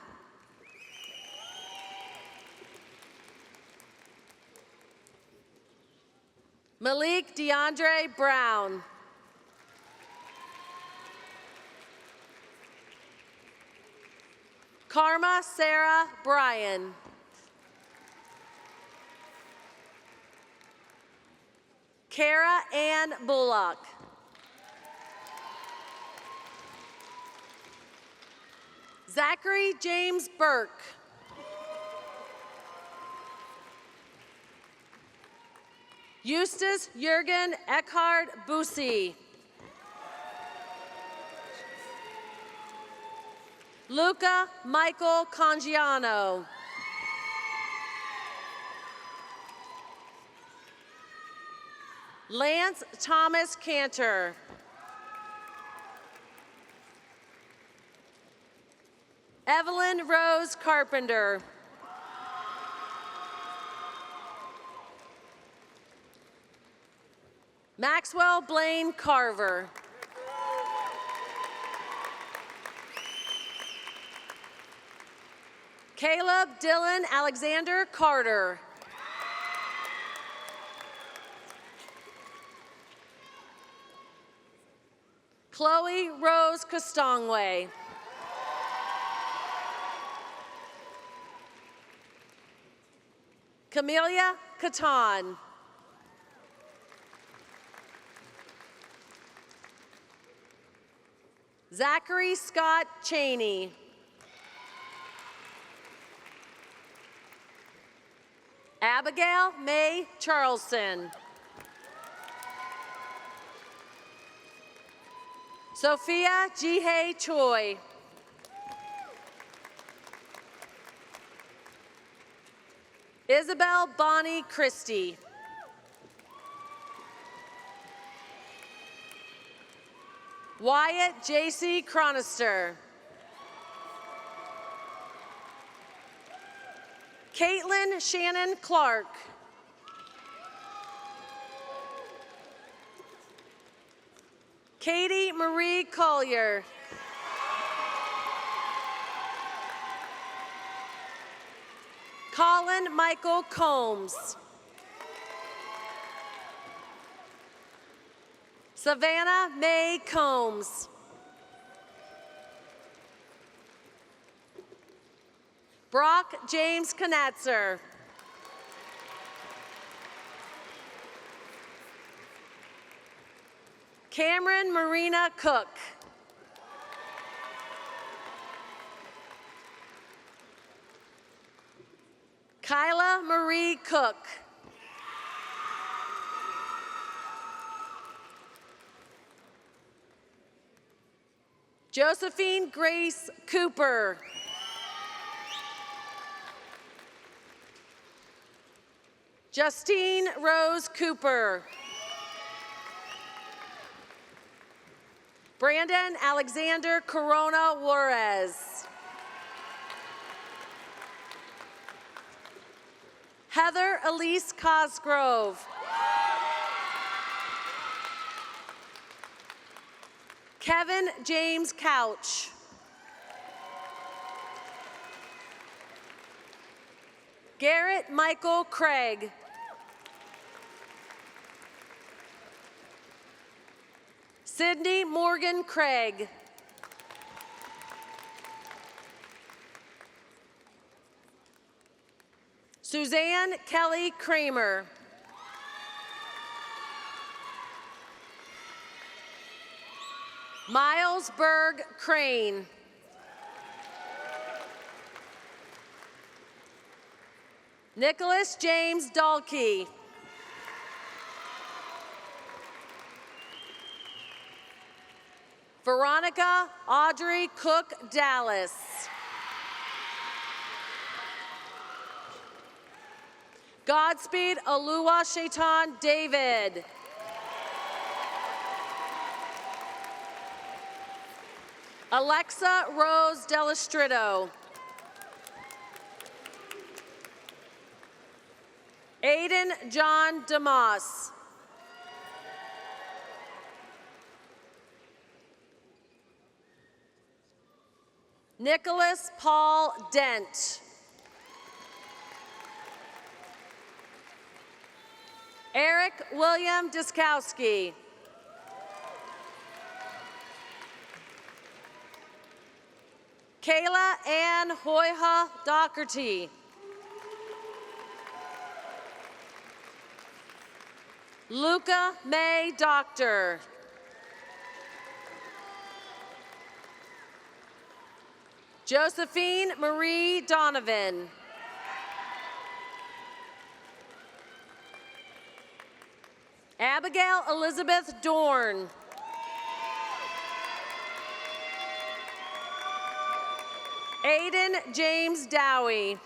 Malik DeAndre Brown. Karma Sarah Bryan. Kara Ann Bullock. Zachary James Burke. Eustace Jürgen Eckhard Busi. Luca Michael Congiano. Lance Thomas Cantor. Evelyn Rose Carpenter. Maxwell Blaine Carver. Caleb Dylan Alexander Carter. Chloe Rose Costongway. Camelia Catan. Zachary Scott Cheney. Abigail May Charleston. Sophia Jihei Choi. Isabel Bonnie Christie. Wyatt J.C. Cronister. Caitlin Shannon Clark. Katie Marie Collier. Colin Michael Combs. Savannah Mae Combs. Brock James Knatzer. Cameron Marina Cook. Kyla Marie Cook. Josephine Grace Cooper. Justine Rose Cooper. Brandon Alexander Corona Juarez. Heather Elise Cosgrove. Kevin James Couch. Garrett Michael Craig. Sydney Morgan Craig. Suzanne Kelly Kramer. Miles Berg Crane. Nicholas James Dalkey. Veronica Audrey Cook Dallas. Godspeed Alua Shaitan David. Alexa Rose Delastrito. Aiden John DeMoss. Nicholas Paul Dent. Eric William Diskowski. Kayla Ann Hoyha Doherty. Luca May Doctor. Josephine Marie Donovan. Abigail Elizabeth Dorn. Aiden James Dowie.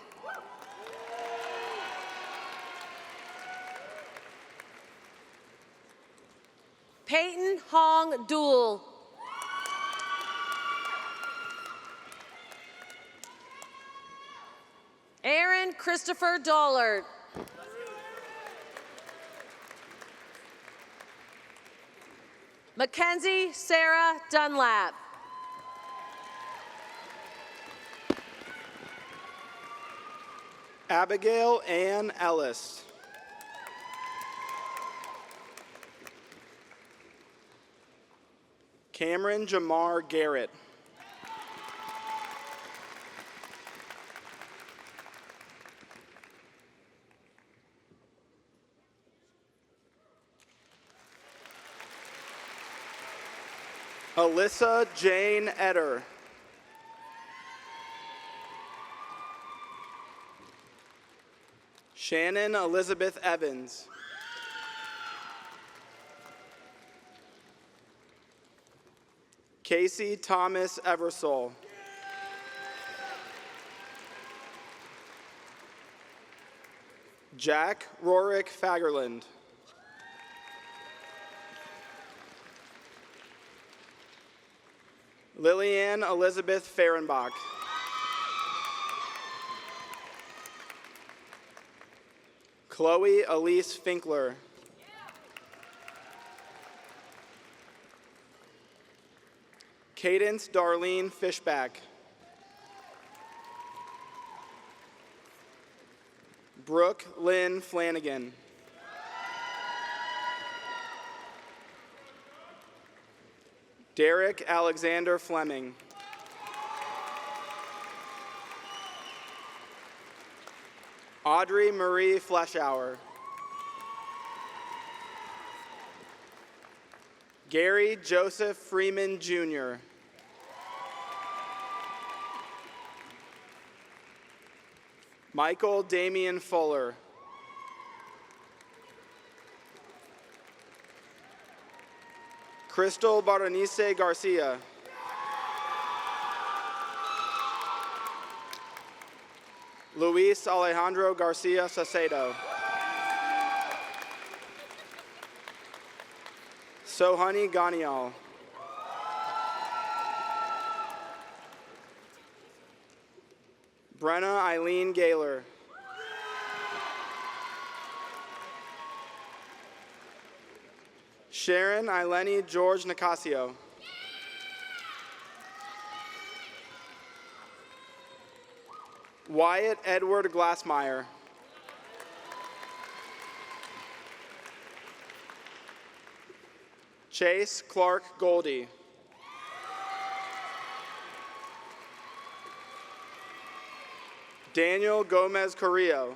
Peyton Hong Duel. Aaron Christopher Dollard. Mackenzie Sarah Dunlap. Abigail Ann Ellis. Cameron Jamar Garrett. Alyssa Jane Eder. Shannon Elizabeth Evans. Casey Thomas Eversole. Jack Rorick Fagerland. Lillian Elizabeth Fehrenbach. Chloe Elise Finkler. Cadence Darlene Fishback. Brooke Lynn Flanagan. Derek Alexander Fleming. Audrey Marie Fleschauer. Gary Joseph Freeman, Jr. Michael Damian Fuller. Crystal Berenice Garcia. Luis Alejandro Garcia Sacedo. Sohani Ganial. Brenna Eileen Gaylor. Sharon Ileni George Nicasio. Wyatt Edward Glassmeyer. Chase Clark Goldie. Daniel Gomez Carrillo.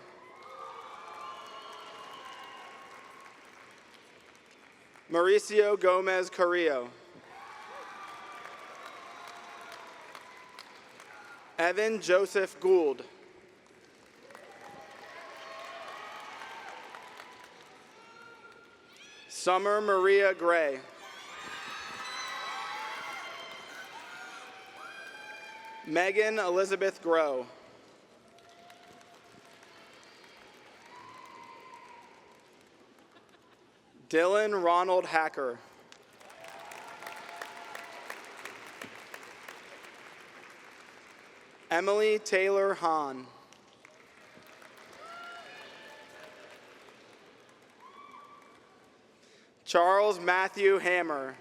Mauricio Gomez Carrillo. Evan Joseph Gould. Summer Maria Gray. Megan Elizabeth Grow. Dylan Ronald Hacker. Emily Taylor Hahn. Charles Matthew Hammer.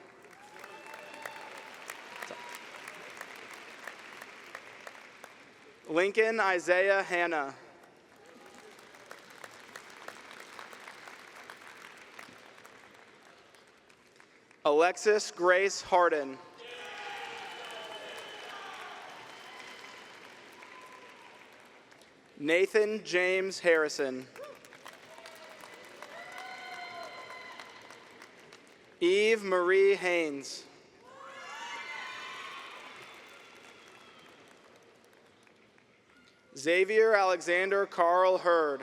Lincoln Isaiah Hanna. Alexis Grace Harden. Nathan James Harrison. Eve Marie Haynes. Xavier Alexander Carl Hurd.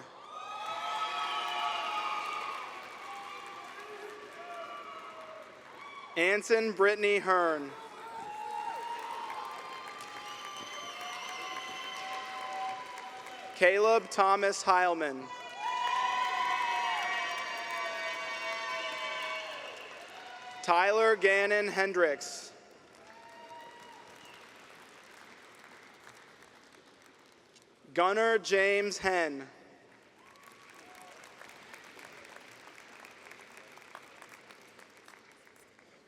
Anson Brittany Hearn. Caleb Thomas Heilman. Tyler Gannon Hendricks. Gunnar James Henn.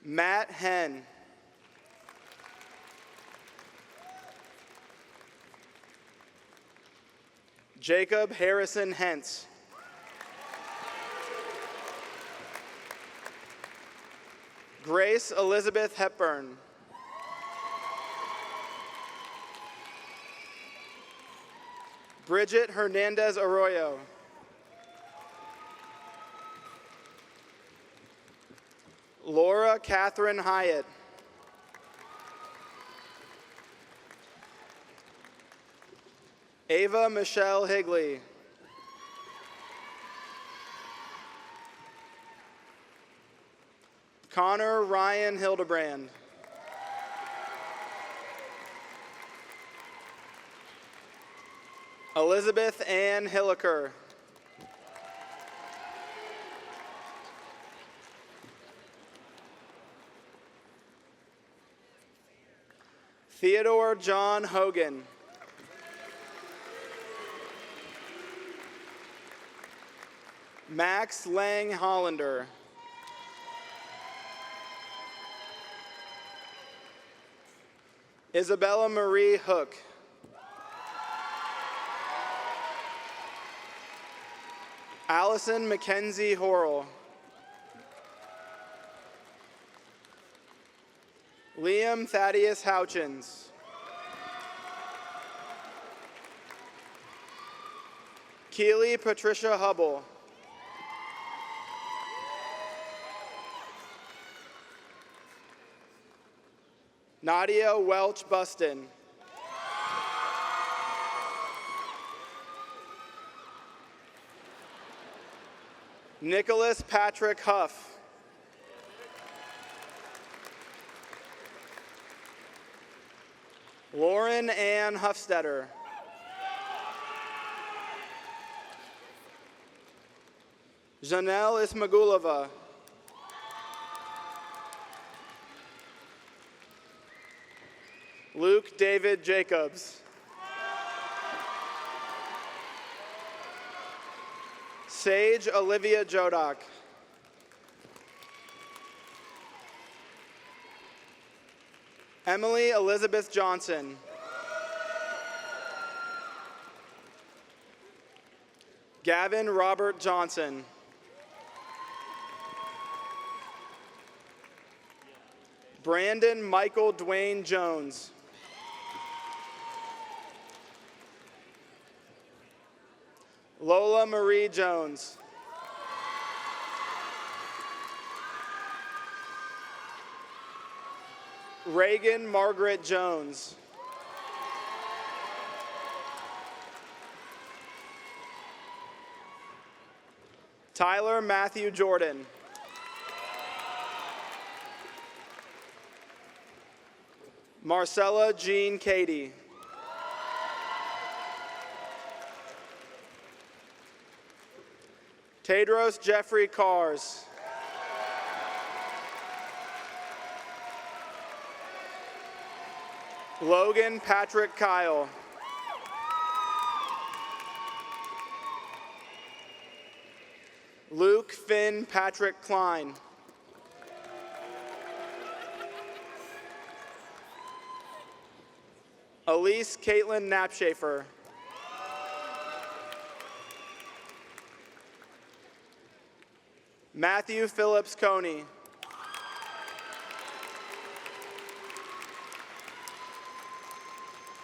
Matt Henn. Jacob Harrison Hentz. Grace Elizabeth Hepburn. Bridget Hernandez Arroyo. Laura Catherine Hyatt. Ava Michelle Higley. Connor Ryan Hildebrand. Elizabeth Ann Hilliker. Theodore John Hogan. Max Lang Hollander. Isabella Marie Hook. Allison Mackenzie Horrell. Liam Thaddeus Houchins. Keely Patricia Hubble. Nadia Welch Buston. Nicholas Patrick Huff. Lauren Ann Huffstetter. Janelle Ismagulova. Luke David Jacobs. Sage Olivia Jodock. Emily Elizabeth Johnson. Gavin Robert Johnson. Brandon Michael Dwayne Jones. Lola Marie Jones. Reagan Margaret Jones. Tyler Matthew Jordan. Marcella Jean Cady. Tedros Jeffrey Cars. Logan Patrick Kyle. Luke Finn Patrick Klein. Elise Caitlin Knapschafer. Matthew Phillips Coney.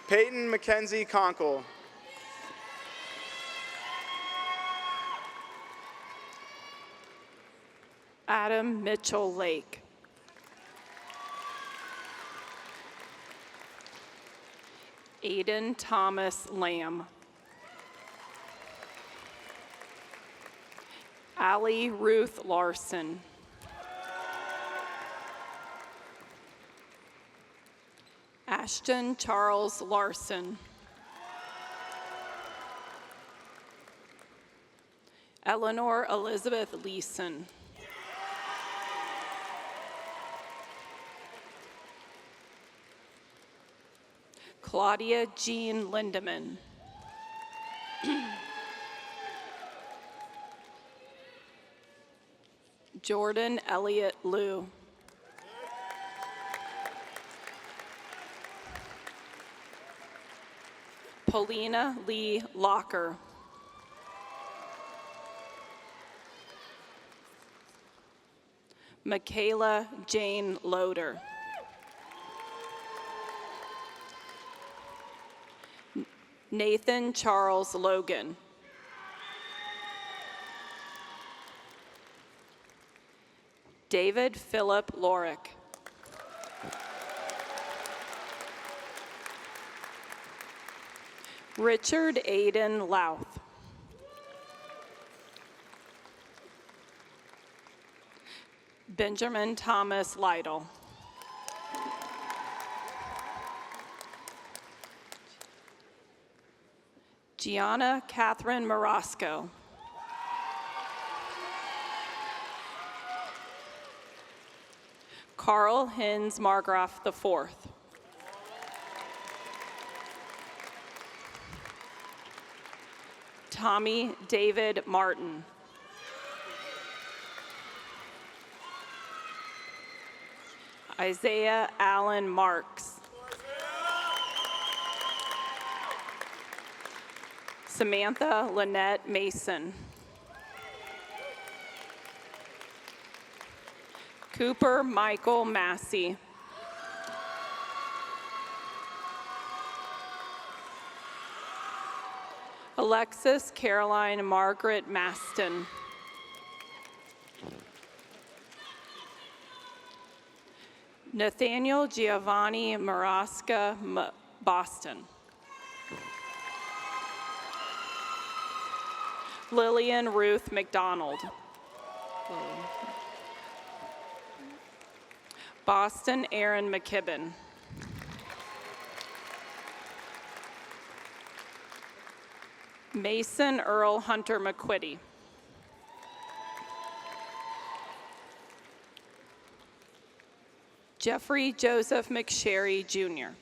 Peyton Mackenzie Conkle. Adam Mitchell Lake. Aiden Thomas Lamb. Allie Ruth Larson. Ashton Charles Larson. Eleanor Elizabeth Leeson. Claudia Jean Lindeman. Jordan Elliott Liu. Paulina Lee Locker. Michaela Jane Loader. Nathan Charles Logan. David Philip Lorick. Richard Aiden Louth. Benjamin Thomas Lytle. Gianna Catherine Morosco. Carl Hins Margraf IV. Tommy David Martin. Isaiah Allen Marks. Samantha Lynette Mason. Cooper Michael Massey. Alexis Caroline Margaret Maston. Nathaniel Giovanni Marasca Boston. Lillian Ruth McDonald. Boston Aaron McKibben. Mason Earl Hunter McQuitty. Jeffrey Joseph McSherry, Jr.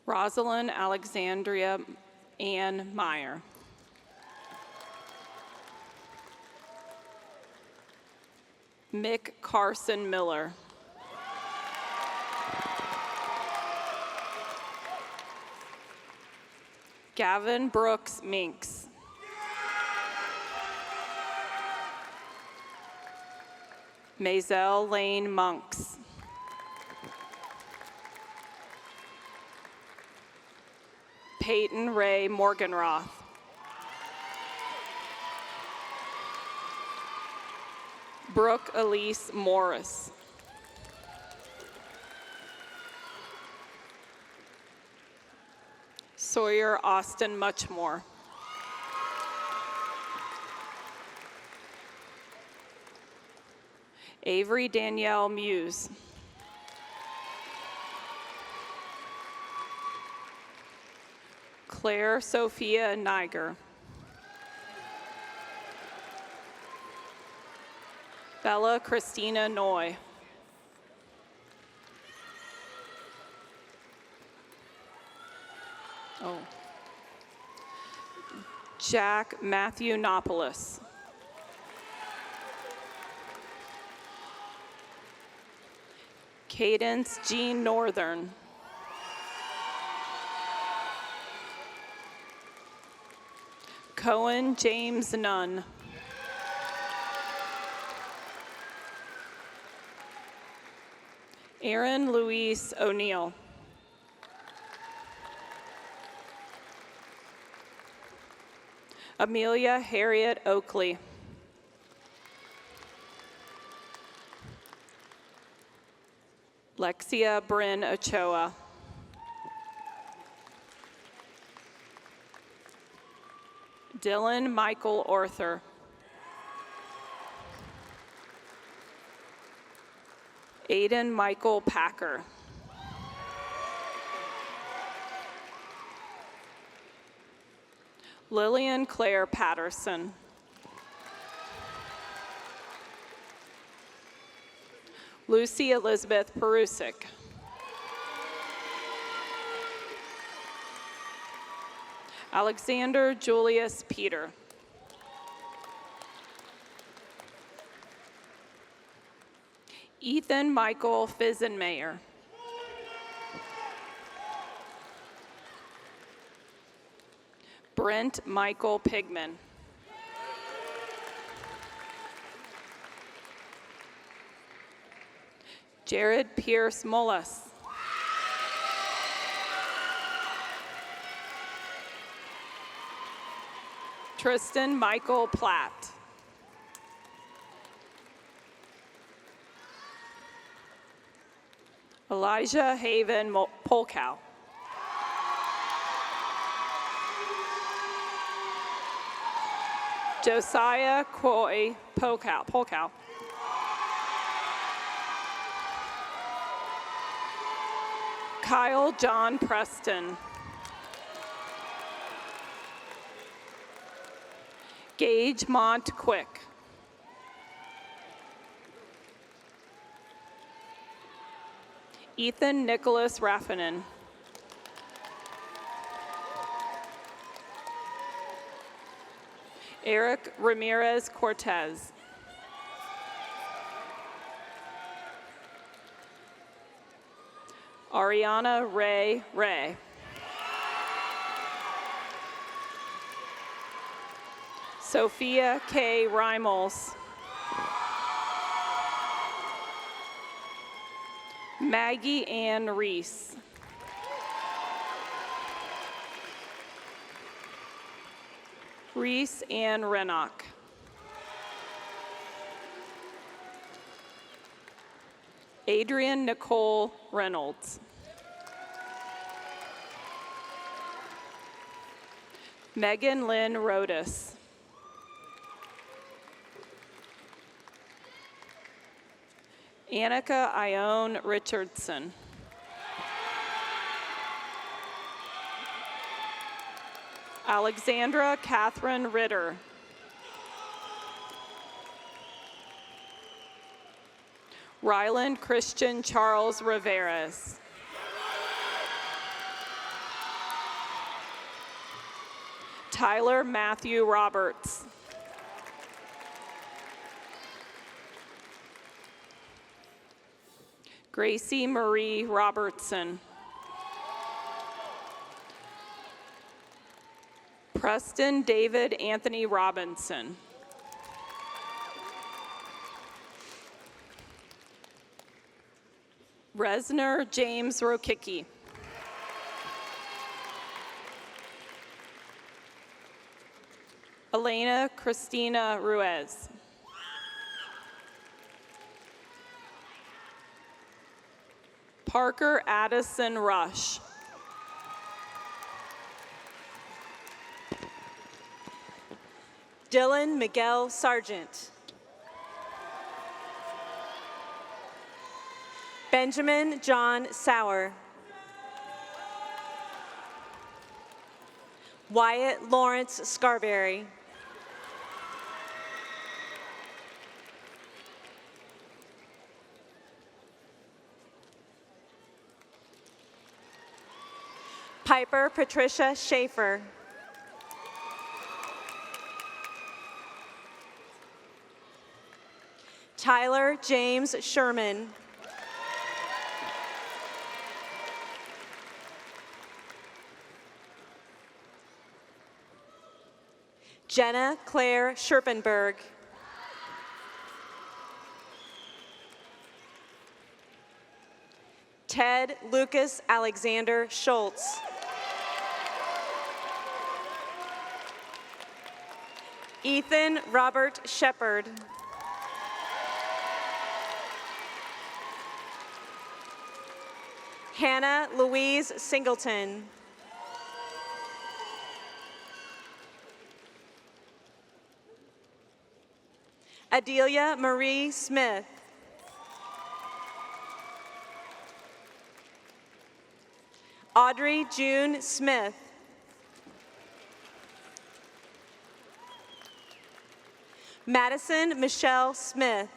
Rosalind Alexandria Ann Meyer. Mick Carson Miller. Gavin Brooks Minks. Maisel Lane Monks. Peyton Ray Morganroth. Brooke Elise Morris. Sawyer Austin Muchmore. Avery Danielle Muse. Claire Sophia Niger. Bella Christina Noy. Oh. Jack Matthew Nopolis. Cadence Jean Northern. Cohen James Nunn. Aaron Luis O'Neill. Amelia Harriet Oakley. Lexia Bryn Ochoa. Dylan Michael Arthur. Aiden Michael Packer. Lillian Claire Patterson. Lucy Elizabeth Perusic. Alexander Julius Peter. Ethan Michael Fizenmayer. Brent Michael Pigman. Jared Pierce Mullis. Tristan Michael Platt. Elijah Haven Polkow. Josiah Coy Polkow. Kyle John Preston. Gage Mont Quick. Ethan Nicholas Raffinen. Eric Ramirez Cortez. Ariana Ray Ray. Sophia K. Reimels. Maggie Ann Reese. Reese Ann Rennock. Adrian Nicole Reynolds. Megan Lynn Rodas. Annika Ione Richardson. Alexandra Catherine Ritter. Ryland Christian Charles Riveras. Tyler Matthew Roberts. Gracie Marie Robertson. Preston David Anthony Robinson. Resner James Rokicki. Elena Christina Ruiz. Parker Addison Rush. Dylan Miguel Sargent. Benjamin John Sauer. Wyatt Lawrence Scarberry. Piper Patricia Schaefer. Tyler James Sherman. Jenna Claire Scherpenberg. Ted Lucas Alexander Schultz. Ethan Robert Shepard. Hannah Louise Singleton. Adelia Marie Smith. Audrey June Smith. Madison Michelle Smith.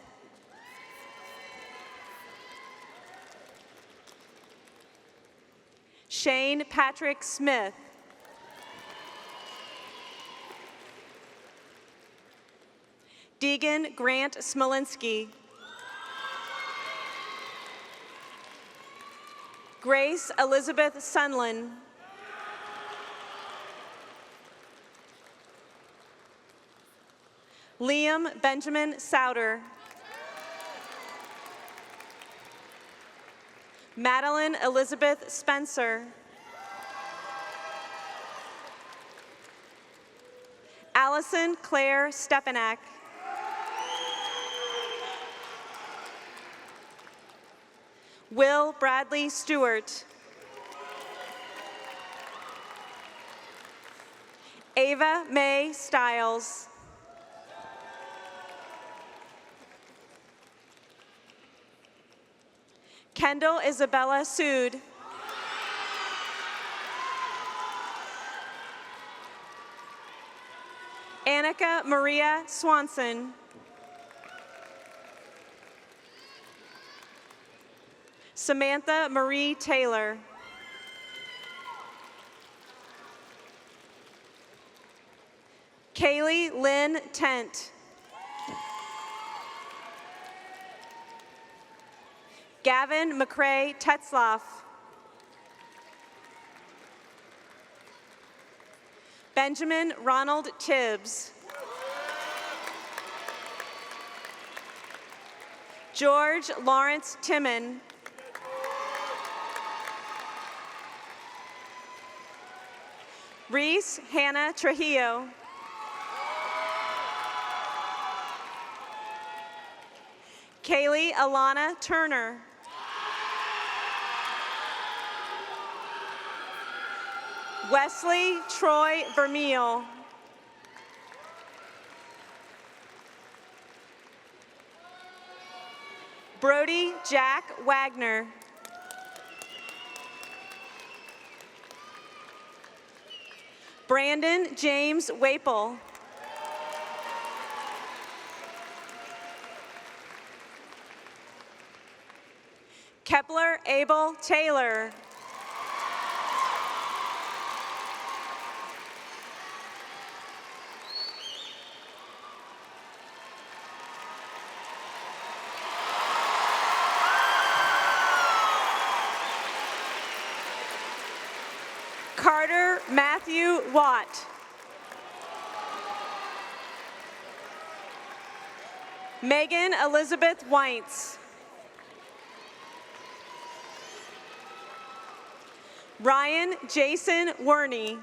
Shane Patrick Smith. Deegan Grant Smolinski. Grace Elizabeth Sunland. Liam Benjamin Souter. Madeline Elizabeth Spencer. Allison Claire Stepanak. Will Bradley Stewart. Ava Mae Stiles. Kendall Isabella Sood. Annika Maria Swanson. Samantha Marie Taylor. Kaylee Lynn Tent. Gavin McCrae Tetzloff. Benjamin Ronald Tibbs. George Lawrence Timon. Reese Hannah Trujillo. Kaylee Alana Turner. Wesley Troy Vermeil. Brody Jack Wagner. Brandon James Waple. Kepler Abel Taylor. Carter Matthew Watt. Megan Elizabeth Weintz. Ryan Jason Werney.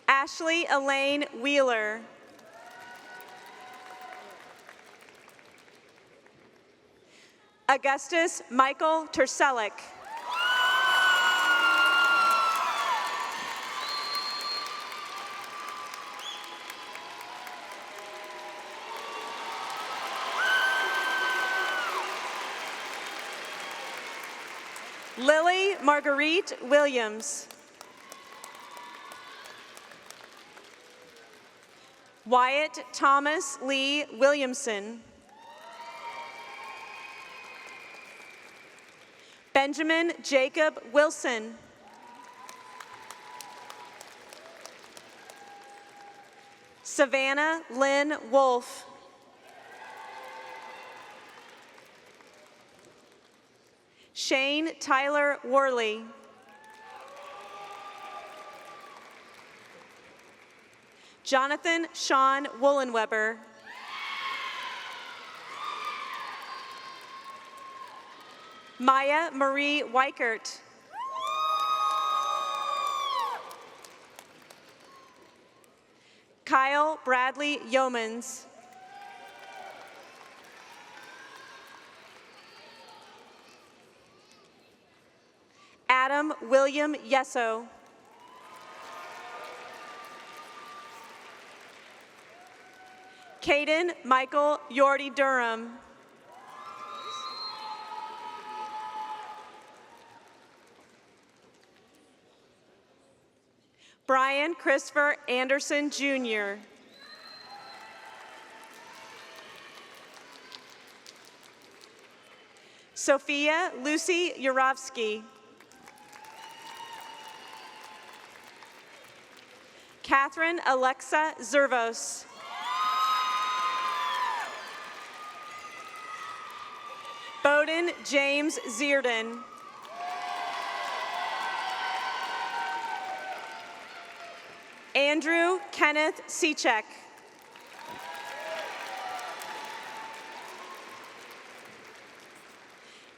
Ashley Elaine Wheeler. Augustus Michael Terselik. Lily Marguerite Williams. Wyatt Thomas Lee Williamson. Benjamin Jacob Wilson. Savannah Lynn Wolf. Shane Tyler Worley. Jonathan Sean Woolenweber. Maya Marie Weichert. Kyle Bradley Yeomans. Adam William Yesso. Caden Michael Yordi Durham. Brian Christopher Anderson, Jr. Sophia Lucy Yurovsky. Catherine Alexa Zervos. Bowden James Zierden. Andrew Kenneth Seachek.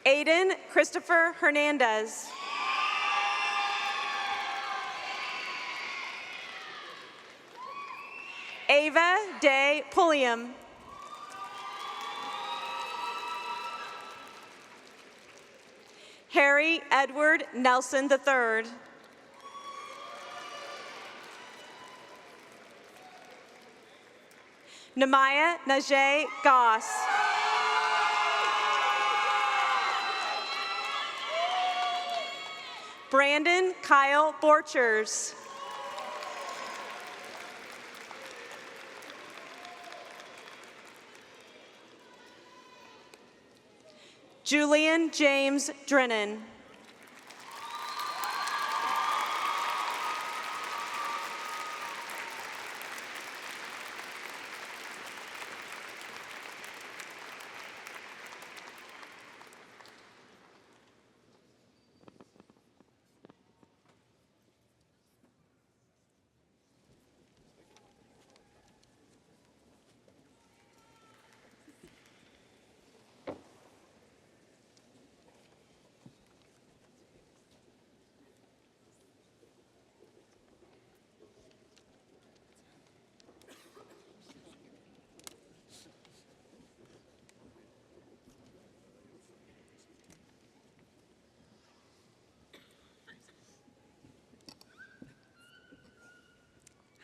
Aiden Christopher Hernandez. Ava Day Pulliam. Harry Edward Nelson III. Namaya Najee Goss. Brandon Kyle Borchers. Julian James Drennan.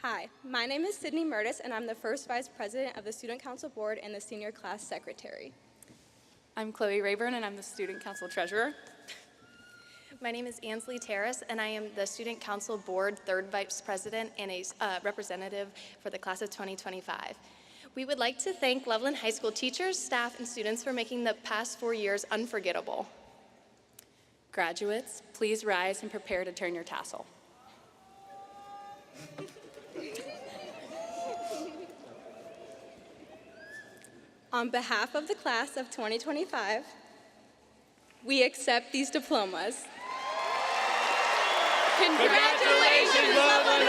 Hi, my name is Sydney Murtis, and I'm the first Vice President of the Student Council Board and the Senior Class Secretary. I'm Chloe Rayburn, and I'm the Student Council Treasurer. My name is Ansley Terrace, and I am the Student Council Board Third Vice President and a representative for the Class of 2025. We would like to thank Loveland High School teachers, staff, and students for making the past 4 years unforgettable. Graduates, please rise and prepare to turn your tassel. On behalf of the Class of 2025, we accept these diplomas. Congratulations, Loveland